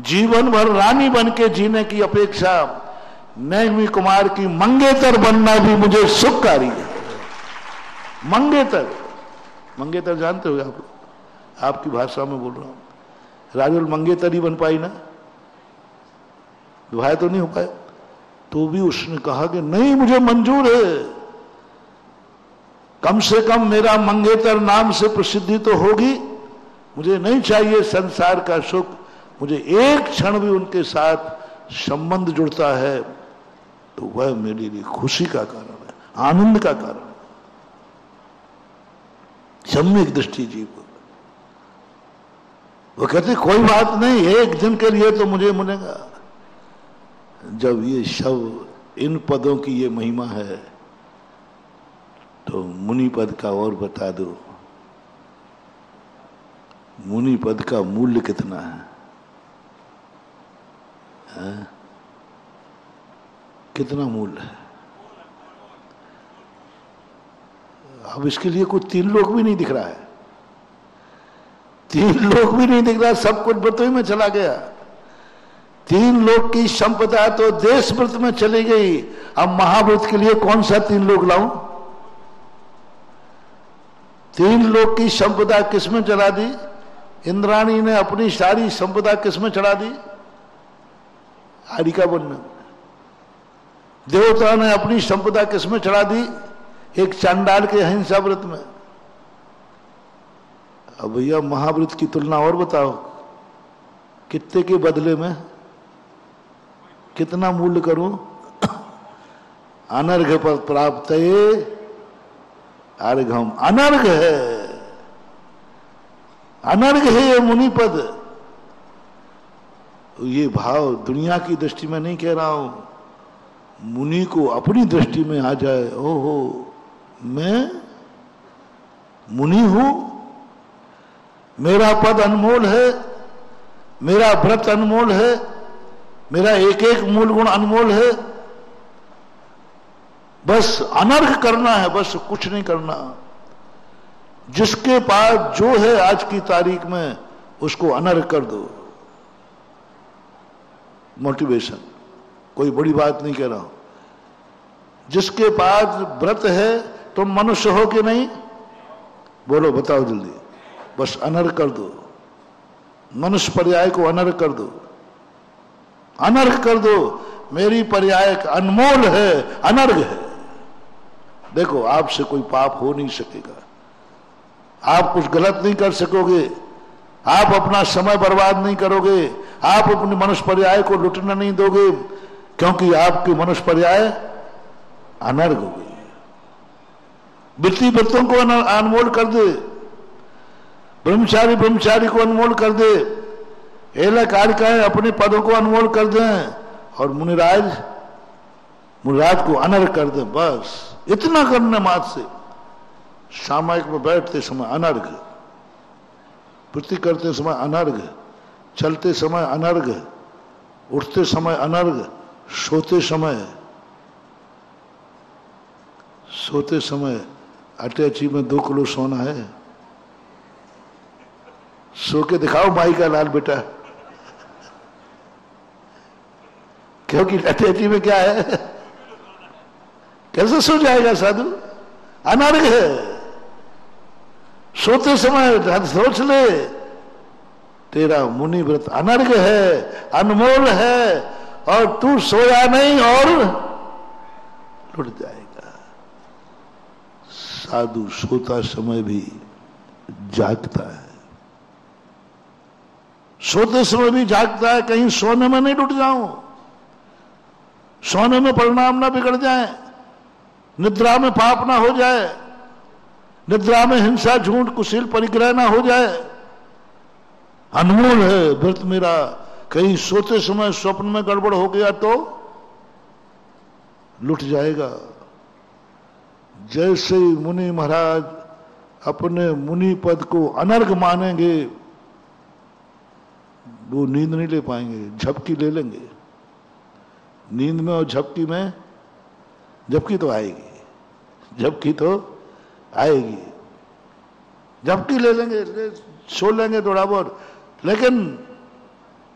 जीवन भर रानी बन के जीने की अपेक्षा नेमी कुमार की मंगेतर बनना भी मुझे सुखकारी है। मंगेतर, मंगेतर जानते हो आप? आपकी भाषा में बोल रहा हूं। राजुल मंगेतर ही बन पाई ना, विवाह तो नहीं हो पाया। तो भी उसने कहा कि नहीं, मुझे मंजूर है, कम से कम मेरा मंगेतर नाम से प्रसिद्धि तो होगी। मुझे नहीं चाहिए संसार का सुख, मुझे एक क्षण भी उनके साथ संबंध जुड़ता है तो वह मेरे लिए खुशी का कारण है, आनंद का कारण है। सम्यक दृष्टि जीव, वो कहते कोई बात नहीं, एक दिन के लिए तो मुझे मिलेगा। जब ये शव इन पदों की ये महिमा है तो मुनि पद का और बता दो। मुनि पद का मूल्य कितना है? कितना मूल्य है? अब इसके लिए कोई तीन लोग भी नहीं दिख रहा है, तीन लोग भी नहीं दिख रहा, सब कुछ व्रतों में चला गया। तीन लोग की संपदा तो देश व्रत में चली गई। अब महाव्रत के लिए कौन सा तीन लोग लाऊं? तीन लोग की संपदा किसमें चला दी? इंद्राणी ने अपनी सारी संपदा किसमें चढ़ा दी? हारिका वन में। देवता ने अपनी संपदा किसमें चढ़ा दी? एक चांडाल के अहिंसा व्रत में। अब भैया महाव्रत की तुलना और बताओ, कितने के बदले में कितना मूल्य करूं? अनर्घ पर प्राप्त अर्घम, अनर्घ है, अनर्घ है ये मुनि पद। ये भाव दुनिया की दृष्टि में नहीं कह रहा हूं, मुनि को अपनी दृष्टि में आ जाए, ओहो मैं मुनि हूं, मेरा पद अनमोल है, मेरा व्रत अनमोल है, मेरा एक एक मूल गुण अनमोल है, बस अनर्घ करना है, बस कुछ नहीं करना। जिसके पास जो है आज की तारीख में उसको अनर्घ कर दो। मोटिवेशन, कोई बड़ी बात नहीं कह रहा हूं। जिसके पास व्रत है, तुम मनुष्य हो कि नहीं? बोलो, बताओ जल्दी। बस अनर्घ कर दो, मनुष्य पर्याय को अनर्घ कर दो, अनर्घ कर दो। मेरी पर्याय अनमोल है, अनर्घ है। देखो, आपसे कोई पाप हो नहीं सकेगा, आप कुछ गलत नहीं कर सकोगे, आप अपना समय बर्बाद नहीं करोगे, आप अपने मनुष्य पर्याय को लुटने नहीं दोगे, क्योंकि आपकी मनुष्य पर्याय अनर्घ हो गई। वृत्ति व्रतों को अनमोल कर दे, ब्रह्मचारी ब्रह्मचारी को अनमोल कर दे, एला कारिकाएं अपने पदों को अनमोल कर दें, और मुनिराज को अनर्घ कर दें। बस इतना करने मात्र से सामायिक में बैठते समय अनर्घ, वृत्ति करते समय अनर्घ, चलते समय अनर्घ, उठते समय अनर्घ, सोते समय अटैची में 2 किलो सोना है, सो के दिखाओ माई का लाल बेटा, क्योंकि अटैची में क्या है? कैसे सो जाएगा साधु? अनर्घ है। सोते समय सोच ले, तेरा मुनि व्रत अनर्घ है, अनमोल है, और तू सोया नहीं और लुट जाएगा। साधु सोता समय भी जागता है, सोते समय भी जागता है, कहीं सोने में नहीं लुट जाऊं, सोने में परिणाम ना बिगड़ जाए, निद्रा में पाप ना हो जाए, निद्रा में हिंसा झूठ कुशील परिग्रह ना हो जाए। अनमोल है व्रत मेरा। कहीं सोते समय स्वप्न में गड़बड़ हो गया तो लुट जाएगा। जैसे ही मुनि महाराज अपने मुनि पद को अनर्घ मानेंगे, वो नींद नहीं ले पाएंगे, झपकी ले लेंगे। नींद में और झपकी में झपकी तो आएगी, झपकी तो आएगी, झपकी ले लेंगे, सो लेंगे थोड़ा बहुत, लेकिन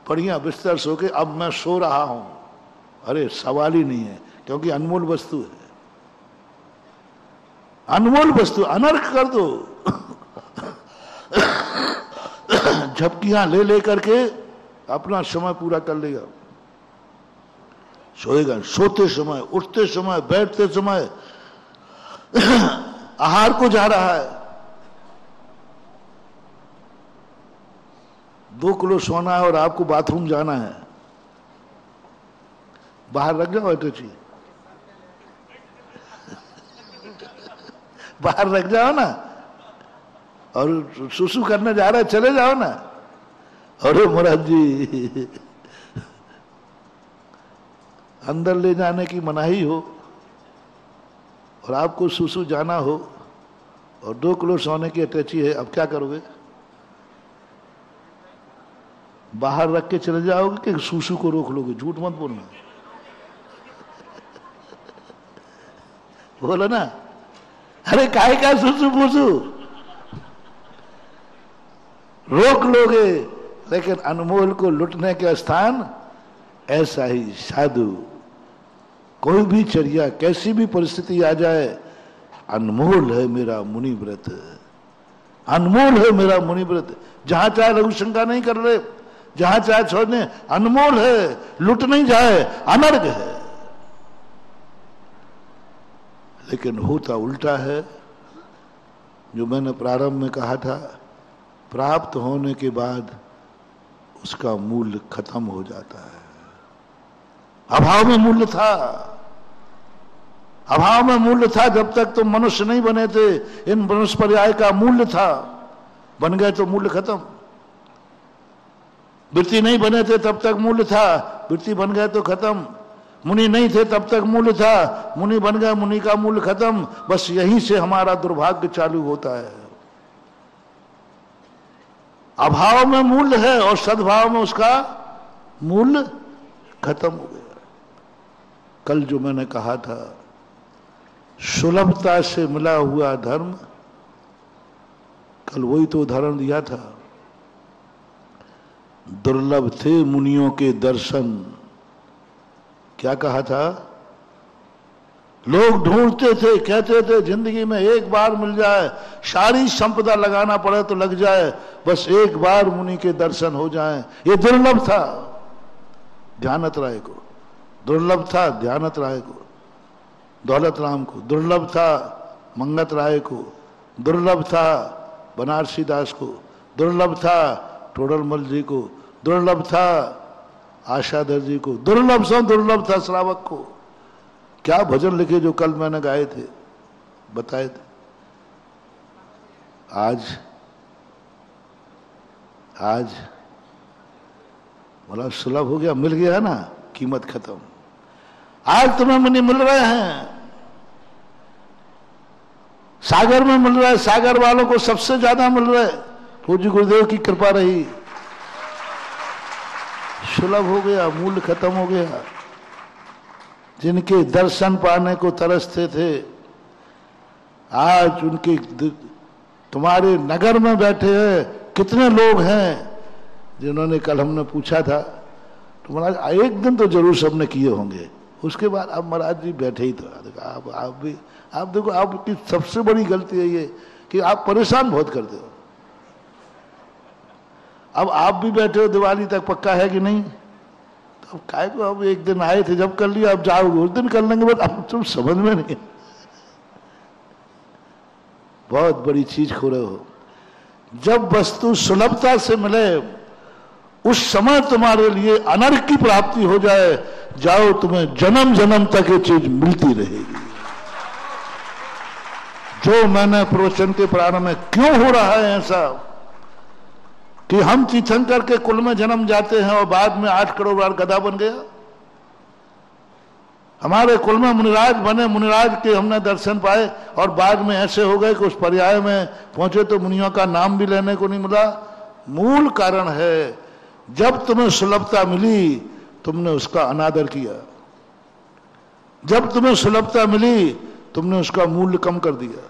बढ़िया बिस्तर सो के अब मैं सो रहा हूं, अरे सवाल ही नहीं है, क्योंकि अनमोल वस्तु है। अनमोल वस्तु अनर्घ कर दो। झपकियां ले लेकर के अपना समय पूरा कर लेगा। सोएगा, सोते समय, उठते समय, बैठते समय, आहार को जा रहा है। 2 किलो सोना है और आपको बाथरूम जाना है, बाहर रख जाओ टची, बाहर रख जाओ ना, और सुसु करने जा रहे चले जाओ ना। अरे महाराज जी, अंदर ले जाने की मनाही हो और आपको सुसु जाना हो और 2 किलो सोने की अटैची है, अब क्या करोगे? बाहर रख के चले जाओगे कि सुसु को रोक लोगे? झूठ मत बोलना, बोलो ना। अरे काहे का सुसु फूसु रोक लोगे, लेकिन अनमोल को लुटने के स्थान ऐसा ही साधु। कोई भी चर्या, कैसी भी परिस्थिति आ जाए, अनमोल है मेरा मुनि व्रत, अनमोल है मेरा मुनि व्रत। जहां चाहे लघु शंका नहीं कर रहे, जहां चाहे छोड़ने, अनमोल है, लुट नहीं जाए, अनर्घ है। लेकिन होता उल्टा है, जो मैंने प्रारंभ में कहा था, प्राप्त होने के बाद उसका मूल्य खत्म हो जाता है। अभाव में मूल्य था, अभाव में मूल्य था। जब तक तुम मनुष्य नहीं बने थे, इन मनुष्य पर्याय का मूल्य था। बन गए तो मूल्य खत्म। वृत्ति नहीं बने थे तब तक मूल्य था, वृत्ति बन गए तो खत्म। मुनि नहीं थे तब तक मूल्य था, मुनि बन गए, मुनि का मूल्य खत्म। बस यहीं से हमारा दुर्भाग्य चालू होता है। अभाव में मूल्य है और सद्भाव में उसका मूल्य खत्म हो गया। कल जो मैंने कहा था, सुलभता से मिला हुआ धर्म, कल वही तो उदाहरण दिया था। दुर्लभ थे मुनियों के दर्शन, क्या कहा था? लोग ढूंढते थे, कहते थे जिंदगी में एक बार मिल जाए, सारी संपदा लगाना पड़े तो लग जाए, बस एक बार मुनि के दर्शन हो जाएं। ये दुर्लभ था ध्यानत राय को, दुर्लभ था ध्यानत राय को, दौलत राम को, दुर्लभ था मंगत राय को, दुर्लभ था बनारसी दास को, दुर्लभ था टोडरमल जी को, दुर्लभ था आशाधर जी को, दुर्लभ से दुर्लभ था श्रावक को। क्या भजन लिखे जो कल मैंने गाए थे, बताए थे। आज बोला सुलभ हो गया, मिल गया ना, कीमत खत्म। आज तुम्हें मुनि मिल रहे हैं, सागर में मिल रहा है, सागर वालों को सबसे ज्यादा मिल रहा है। पूज्य गुरुदेव की कृपा रही, सुलभ हो गया, मूल्य खत्म हो गया। जिनके दर्शन पाने को तरसते थे, आज उनके तुम्हारे नगर में बैठे हैं। कितने लोग हैं जिन्होंने, कल हमने पूछा था, तो महाराज एक दिन तो जरूर सबने किए होंगे, उसके बाद अब महाराज जी बैठे ही तो। आप देखो, आपकी सबसे बड़ी गलती है ये कि आप परेशान बहुत करते हो। अब आप भी बैठे हो, दिवाली तक पक्का है कि नहीं? तो अब काय को, अब एक दिन आए थे, जब कर लिया अब जाओगे, उस दिन कर लेंगे, बट अब तुम समझ में नहीं। बहुत बड़ी चीज खो रहे हो। जब वस्तु सुलभता से मिले, उस समय तुम्हारे लिए अनर्घ की प्राप्ति हो जाए, जाओ, तुम्हें जन्म जन्म तक ये चीज मिलती रहेगी। जो मैंने प्रवचन के प्रारंभ में, क्यों हो रहा है ऐसा? कि हम तीर्थंकर के कुल में जन्म जाते हैं और बाद में 8 करोड़ बार गधा बन गया। हमारे कुल में मुनिराज बने, मुनिराज के हमने दर्शन पाए और बाद में ऐसे हो गए कि उस पर्याय में पहुंचे तो मुनियों का नाम भी लेने को नहीं मिला। मूल कारण है जब तुम्हें सुलभता मिली तुमने उसका अनादर किया, जब तुम्हें सुलभता मिली तुमने उसका मूल्य कम कर दिया।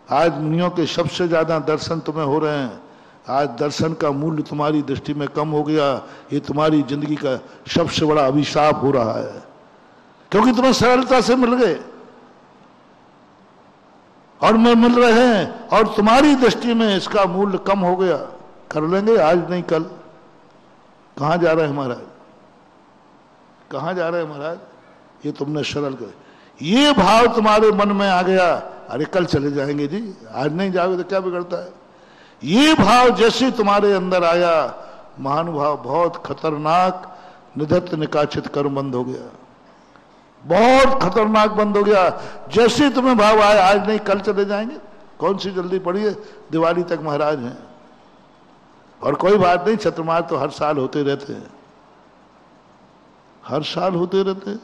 आज मुनियों के सबसे ज्यादा दर्शन तुम्हें हो रहे हैं, आज दर्शन का मूल्य तुम्हारी दृष्टि में कम हो गया। ये तुम्हारी जिंदगी का सबसे बड़ा अभिशाप हो रहा है, क्योंकि तुम्हें सरलता से मिल गए और मिल रहे हैं और तुम्हारी दृष्टि में इसका मूल्य कम हो गया। कर लेंगे आज नहीं कल। कहां जा रहे हैं महाराज, कहां जा रहे हैं महाराज? ये तुमने सरल कर, ये भाव तुम्हारे मन में आ गया, अरे कल चले जाएंगे जी, आज नहीं जाओगे तो क्या बिगड़ता है। ये भाव जैसे तुम्हारे अंदर आया, महानुभाव बहुत खतरनाक निधत्त निकाचित कर्म बंद हो गया, बहुत खतरनाक बंद हो गया। जैसे तुम्हें भाव आया आज नहीं कल चले जाएंगे, कौन सी जल्दी पड़ी है, दिवाली तक महाराज हैं। और कोई बात नहीं, चतुर्मास तो हर साल होते रहते हैं, हर साल होते रहते हैं,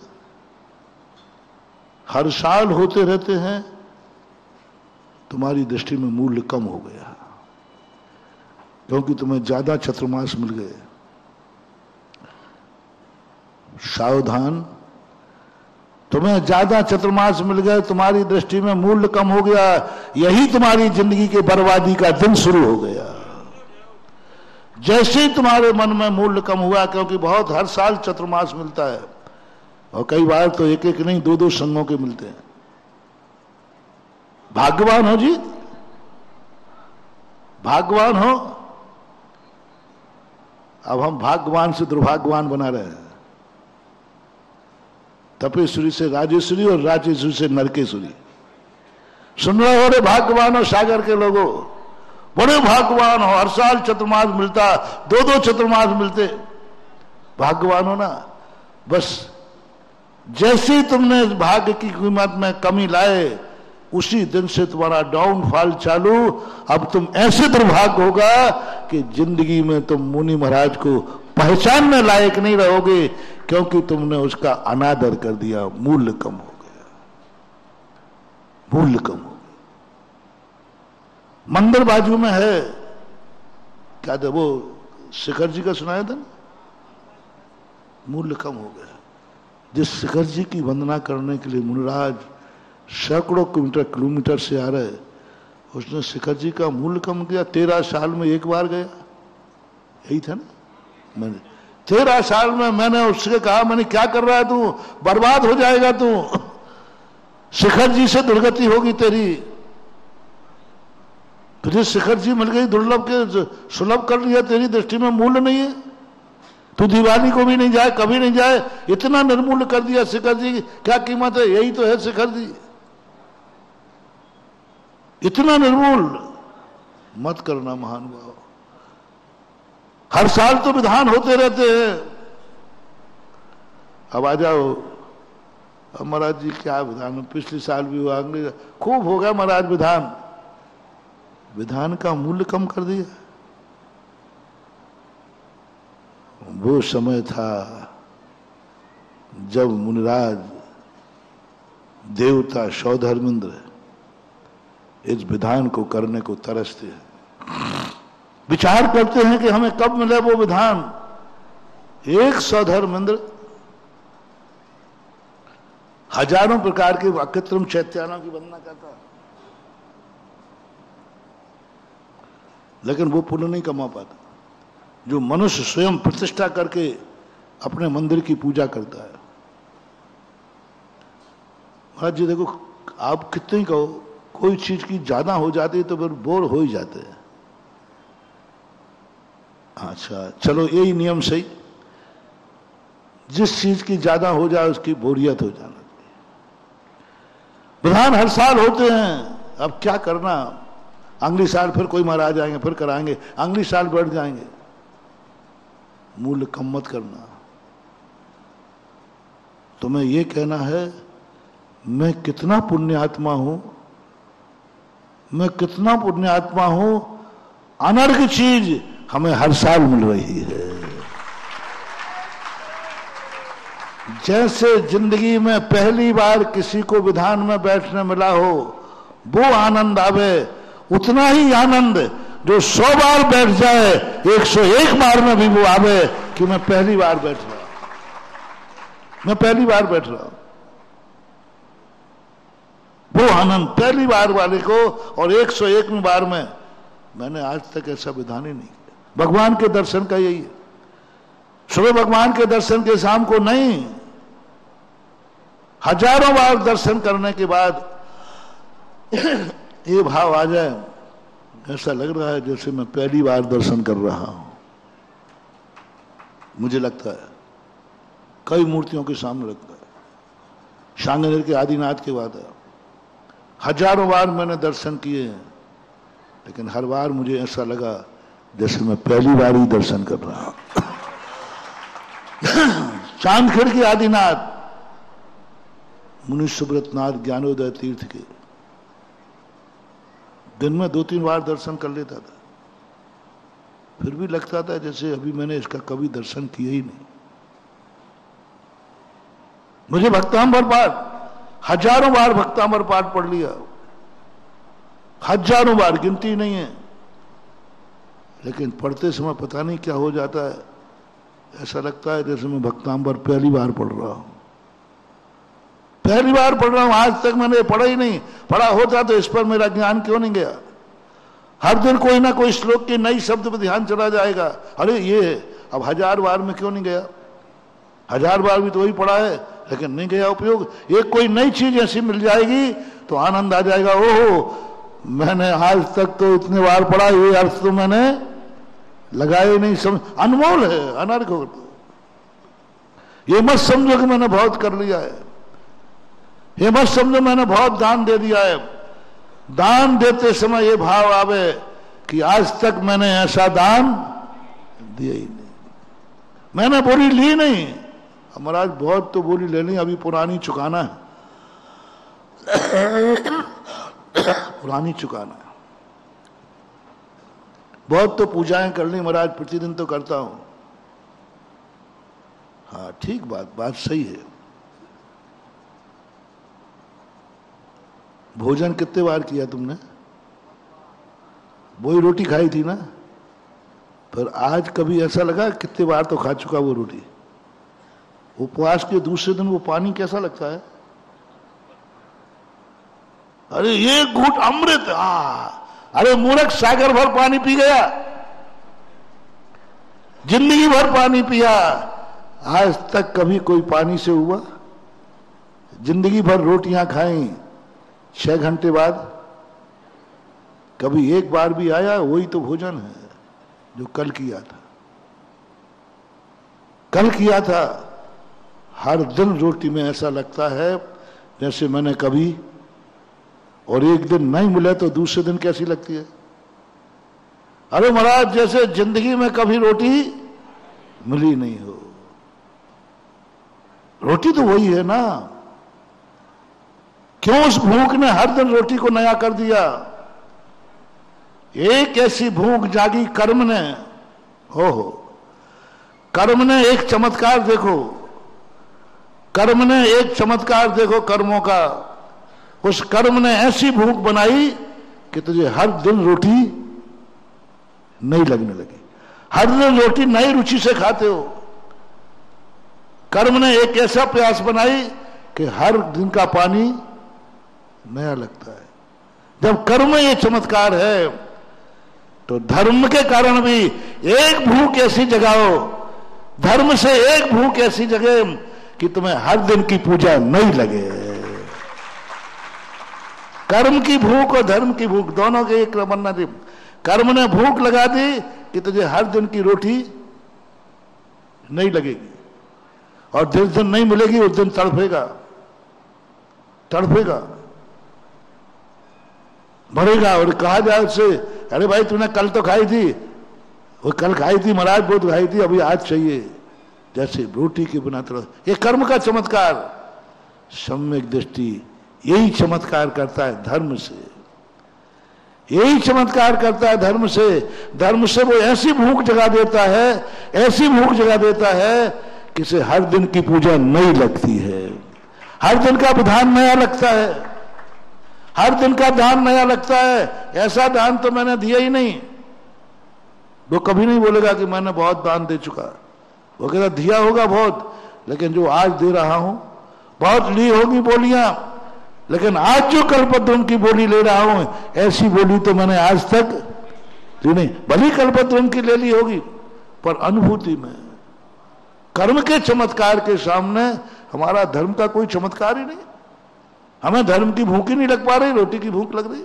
हर साल होते रहते हैं। तुम्हारी दृष्टि में मूल्य कम हो गया क्योंकि तुम्हें ज्यादा चतुर्मास मिल गए। सावधान, तुम्हें ज्यादा चतुर्मास मिल गए, तुम्हारी दृष्टि में मूल्य कम हो गया, यही तुम्हारी जिंदगी के बर्बादी का दिन शुरू हो गया। जैसे ही तुम्हारे मन में मूल्य कम हुआ, क्योंकि बहुत हर साल चतुर्मास मिलता है और कई बार तो एक एक नहीं 2-2 संघों के मिलते हैं। भाग्यवान हो जी, भाग्यवान हो। अब हम भाग्यवान से दुर्भाग्यवान बना रहे हैं, तपेश्वरी से राजेश्वरी और राजेश्वरी से नरकेश्वरी। सुन रहे हो रे भाग्यवान हो, सागर के लोगों, बड़े भाग्यवान हो, हर साल चतुर्मास मिलता, 2-2 चतुर्मास मिलते, भाग्यवान हो ना। बस जैसे ही तुमने भाग्य की कीमत में कमी लाए, उसी दिन से तुम्हारा डाउनफॉल चालू। अब तुम ऐसे दुर्भाग्य होगा कि जिंदगी में तुम मुनि महाराज को पहचानने लायक नहीं रहोगे, क्योंकि तुमने उसका अनादर कर दिया, मूल्य कम हो गया, मूल्य कम हो गया। मंदिर बाजू में है, क्या था वो, शिखर जी का सुनाया था ना, मूल्य कम हो गया। जिस शिखर जी की वंदना करने के लिए मुनिराज सैकड़ों किलोमीटर से आ रहे, उसने शिखर जी का मूल्य कम किया। 13 साल में एक बार गया, यही था ना। मैंने 13 साल में मैंने उससे कहा, मैंने क्या कर रहा है तू, बर्बाद हो जाएगा तू, शिखर जी से दुर्गति होगी तेरी। तुझे शिखर जी मिल गई, दुर्लभ के सुलभ कर लिया, तेरी दृष्टि में मूल्य नहीं है, तू दिवाली को भी नहीं जाए, कभी नहीं जाए, इतना निर्मूल्य कर दिया शिखर जी की क्या कीमत है। यही तो है शिखर जी, इतना निर्मूल मत करना महानुभाव। हर साल तो विधान होते रहते हैं। अब आ जाओ, अब महाराज जी क्या विधान, पिछले साल भी हुआ, अगले खूब हो गया महाराज विधान, विधान का मूल्य कम कर दिया। वो समय था जब मुनिराज देवता सौधर्मेंद्र इस विधान को करने को तरसते हैं, विचार करते हैं कि हमें कब मिले वो विधान। एक सौधर्मेंद्र हजारों प्रकार के अकृत्रिम चैत्यानों की वंदना करता, लेकिन वो पुण्य नहीं कमा पाता जो मनुष्य स्वयं प्रतिष्ठा करके अपने मंदिर की पूजा करता है। महाराज जी देखो, आप कितने कहो, कोई चीज की ज्यादा हो जाती है तो फिर बोर हो ही जाते हैं। अच्छा चलो यही नियम सही, जिस चीज की ज्यादा हो जाए उसकी बोरियत हो जाना चाहिए। विधान हर साल होते हैं, अब क्या करना, अगली साल फिर कोई महाराज आएंगे, फिर कराएंगे, अगली साल बढ़ जाएंगे। मूल्य कम मत करना। तुम्हें यह कहना है मैं कितना पुण्यात्मा हूं, मैं कितना पुण्यात्मा हूं, अनर्घ चीज हमें हर साल मिल रही है। जैसे जिंदगी में पहली बार किसी को विधान में बैठने मिला हो वो आनंद आवे, उतना ही आनंद जो 100 बार बैठ जाए 101 बार में भी वो आवे कि मैं पहली बार बैठ रहा हूं, मैं पहली बार बैठ रहा हूं। वो आनंद पहली बार वाले को और 101 बार में मैंने आज तक ऐसा विधान ही नहीं किया। भगवान के दर्शन का यही है, सुबह भगवान के दर्शन के शाम को नहीं, हजारों बार दर्शन करने के बाद ये भाव आ जाए, ऐसा लग रहा है जैसे मैं पहली बार दर्शन कर रहा हूं। मुझे लगता है कई मूर्तियों के सामने लगता है, शांगनेर के आदिनाथ के बाद है, हजारों बार मैंने दर्शन किए हैं, लेकिन हर बार मुझे ऐसा लगा जैसे मैं पहली बार ही दर्शन कर रहा हूं। चांदखेड़ के आदिनाथ मुनि सुब्रतनाथ ज्ञानोदय तीर्थ के दिन में 2-3 बार दर्शन कर लेता था, फिर भी लगता था जैसे अभी मैंने इसका कभी दर्शन किया ही नहीं। मुझे भक्तांबर पाठ हजारों बार भक्तांबर पाठ पढ़ लिया, हजारों बार, गिनती नहीं है, लेकिन पढ़ते समय पता नहीं क्या हो जाता है, ऐसा लगता है जैसे मैं भक्तांबर पहली बार पढ़ रहा हूं, पहली बार पढ़ रहा हूं। आज तक मैंने पढ़ा ही नहीं, पढ़ा होता तो इस पर मेरा ज्ञान क्यों नहीं गया। हर दिन कोई ना कोई श्लोक के नई शब्द पर ध्यान चला जाएगा, अरे ये है, अब 1000 बार में क्यों नहीं गया। 1000 बार भी तो वही पढ़ा है, लेकिन नहीं गया उपयोग। एक कोई नई चीज ऐसी मिल जाएगी तो आनंद आ जाएगा, ओहो मैंने आज तक तो इतने बार पढ़ा, ये अर्थ तो मैंने लगाए नहीं, समझ, अनमोल है, अनर्घ हो। ये मत समझो कि मैंने बहुत कर लिया है, ये मत समझो मैंने बहुत दान दे दिया है। दान देते समय ये भाव आवे कि आज तक मैंने ऐसा दान दिया ही नहीं, मैंने बोली ली नहीं। महाराज बहुत तो बोली लेनी, अभी पुरानी चुकाना है, पुरानी चुकाना है। बहुत तो पूजाएं कर ली महाराज, प्रतिदिन तो करता हूं। हाँ ठीक, बात सही है। भोजन कितने बार किया तुमने? वही रोटी खाई थी ना, पर आज कभी ऐसा लगा कितने बार तो खा चुका वो रोटी। उपवास के दूसरे दिन वो पानी कैसा लगता है, अरे ये घूंट अमृत, अरे मूर्ख सागर भर पानी पी गया, जिंदगी भर पानी पिया, आज तक कभी कोई पानी से हुआ। जिंदगी भर रोटियां खाई, 6 घंटे बाद कभी एक बार भी आया, वही तो भोजन है जो कल किया था, कल किया था। हर दिन रोटी में ऐसा लगता है जैसे मैंने कभी, और एक दिन नहीं मिले तो दूसरे दिन कैसी लगती है। अरे महाराज जैसे जिंदगी में कभी रोटी मिली नहीं हो। रोटी तो वही है ना, क्यों उस भूख ने हर दिन रोटी को नया कर दिया। एक ऐसी भूख जागी कर्म ने, हो कर्म ने एक चमत्कार देखो, कर्म ने एक चमत्कार देखो कर्मों का। उस कर्म ने ऐसी भूख बनाई कि तुझे हर दिन रोटी नहीं लगने लगी, हर दिन रोटी नई रुचि से खाते हो। कर्म ने एक ऐसा प्यास बनाई कि हर दिन का पानी नया लगता है। जब कर्म ये चमत्कार है तो धर्म के कारण भी एक भूख ऐसी जगाओ, धर्म से एक भूख ऐसी जगे कि तुम्हें हर दिन की पूजा नहीं लगे। कर्म की भूख और धर्म की भूख दोनों के एक बनना थी। कर्म ने भूख लगा दी कि तुझे हर दिन की रोटी नहीं लगेगी, और जिस दिन नहीं मिलेगी उस दिन तड़फेगा, तड़फेगा, बढ़ेगा। और कहा जाए उससे, अरे भाई तूने कल तो खाई थी, वो कल खाई थी महाराज, बहुत खाई थी, अभी आज चाहिए, जैसे रोटी के बिना तड़प। ये कर्म का चमत्कार, सम्यक दृष्टि यही चमत्कार करता है धर्म से। यही चमत्कार करता है धर्म से। धर्म से वो ऐसी भूख जगा देता है, ऐसी भूख जगा देता है कि इसे हर दिन की पूजा नई लगती है, हर दिन का विधान नया लगता है, हर दिन का दान नया लगता है। ऐसा दान तो मैंने दिया ही नहीं। वो कभी नहीं बोलेगा कि मैंने बहुत दान दे चुका, वो कहता दिया होगा बहुत, लेकिन जो आज दे रहा हूं, बहुत ली होगी बोलियां, लेकिन आज जो कल्पद्रुम की बोली ले रहा हूं, ऐसी बोली तो मैंने आज तक ली नहीं। भली कल्पद्रुम की ले ली होगी, पर अनुभूति में, कर्म के चमत्कार के सामने हमारा धर्म का कोई चमत्कार ही नहीं। हमें धर्म की भूख ही नहीं लग पा रही, रोटी की भूख लग रही।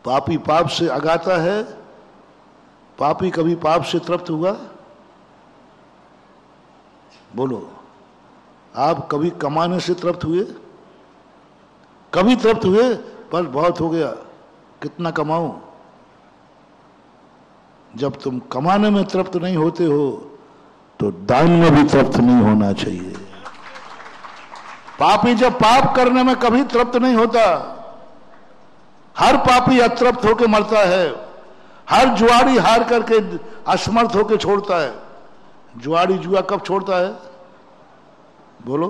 पापी पाप से अगाता है। पापी कभी पाप से तृप्त हुआ? बोलो, आप कभी कमाने से तृप्त हुए? कभी तृप्त हुए? पर बहुत हो गया, कितना कमाऊं? जब तुम कमाने में तृप्त नहीं होते हो तो दान में भी तृप्त नहीं होना चाहिए। पापी जब पाप करने में कभी तृप्त नहीं होता, हर पापी अतृप्त होकर मरता है। हर जुआरी हार करके असमर्थ होकर छोड़ता है। जुआरी जुआ कब छोड़ता है? बोलो,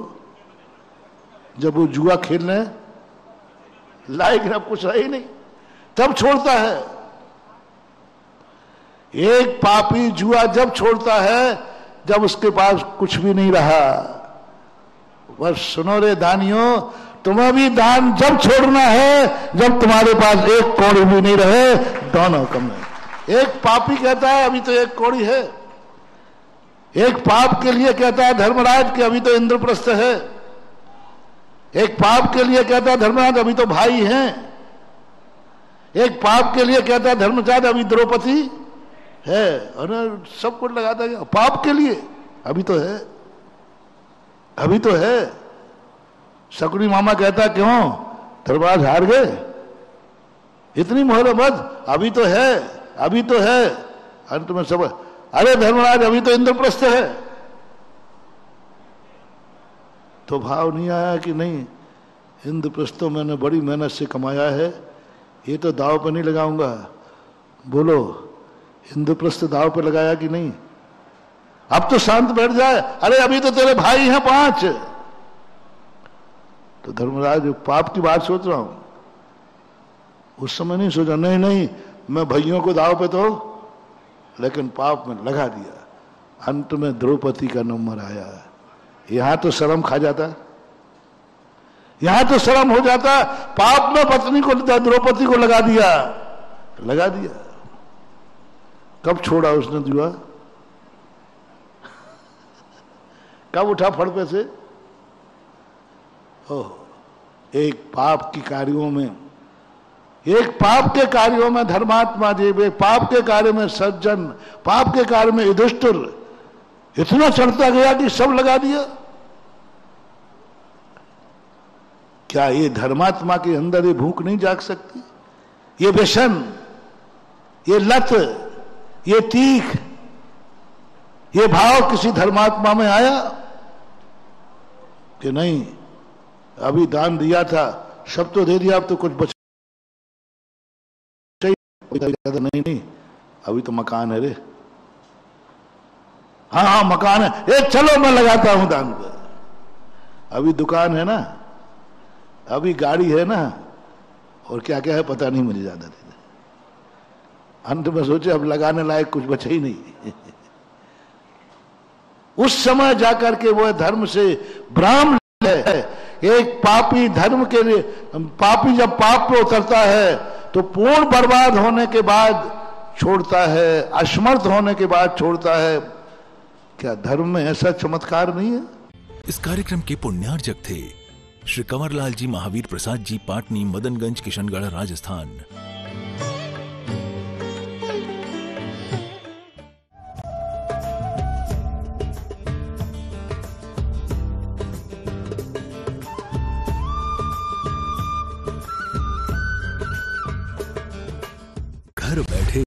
जब वो जुआ खेलने लायक अब कुछ है ही नहीं, तब छोड़ता है। एक पापी जुआ जब छोड़ता है जब उसके पास कुछ भी नहीं रहा। बस सुनो रे दानियों, तुम्हें भी दान जब छोड़ना है जब तुम्हारे पास एक कौड़ी भी नहीं रहे, दोनों कम है। एक पापी कहता है अभी तो एक कौड़ी है, एक पाप के लिए कहता है धर्मराज कि अभी तो इंद्रप्रस्थ है, एक पाप के लिए कहता है धर्मराज अभी तो भाई हैं, एक पाप के लिए कहता है धर्मराज अभी द्रौपदी है, और सब कुछ लगाता है पाप के लिए। अभी तो है, अभी तो है। शकुनी मामा कहता क्यों धर्मराज हार गए, इतनी मोहर मत, अभी तो है, अभी तो है। अंत में सब, अरे धर्मराज अभी तो इंद्रप्रस्थ है। तो भाव नहीं आया कि नहीं, इंद्रप्रस्थ तो मैंने बड़ी मेहनत से कमाया है, ये तो दाव पे नहीं लगाऊंगा। बोलो, इंद्रप्रस्थ दाव पे लगाया कि नहीं? अब तो शांत बैठ जाए, अरे अभी तो तेरे भाई हैं 5। तो धर्मराज पाप की बात सोच रहा हूं, उस समय नहीं सोचा, नहीं नहीं मैं भाइयों को दाव पे तो, लेकिन पाप में लगा दिया। अंत में द्रौपदी का नंबर आया। यहां तो शर्म खा जाता, यहां तो शर्म हो जाता। पाप में पत्नी को, द्रौपदी को लगा दिया, लगा दिया। कब छोड़ा उसने जुआ? कब उठा फड़ पे से? ओह, एक पाप की कार्यों में, एक पाप के कार्यों में धर्मात्मा जी, एक पाप के कार्य में सज्जन, पाप के कार्य में युधिष्ठिर इतना चढ़ता गया कि सब लगा दिया। क्या ये धर्मात्मा के अंदर ये भूख नहीं जाग सकती? ये व्यसन, ये लत, ये तीख, ये भाव किसी धर्मात्मा में आया कि नहीं? अभी दान दिया था, सब तो दे दिया, अब तो कुछ बचा नहीं, नहीं अभी तो मकान है रे। हाँ हाँ मकान है, ए चलो मैं लगाता हूं दान पर। अभी दुकान है ना, अभी गाड़ी है ना, और क्या क्या है पता नहीं मुझे ज्यादा। अंत में सोचे अब लगाने लायक कुछ बचा ही नहीं। उस समय जाकर के वो धर्म से भ्रम है। एक पापी धर्म के लिए, पापी जब पाप पे उतरता है तो पूर्ण बर्बाद होने के बाद छोड़ता है, असमर्थ होने के बाद छोड़ता है। क्या धर्म में ऐसा चमत्कार नहीं है? इस कार्यक्रम के पुण्यार्जक थे श्री कंवरलाल जी महावीर प्रसाद जी, पाटनी, मदनगंज, किशनगढ़, राजस्थान। घर बैठे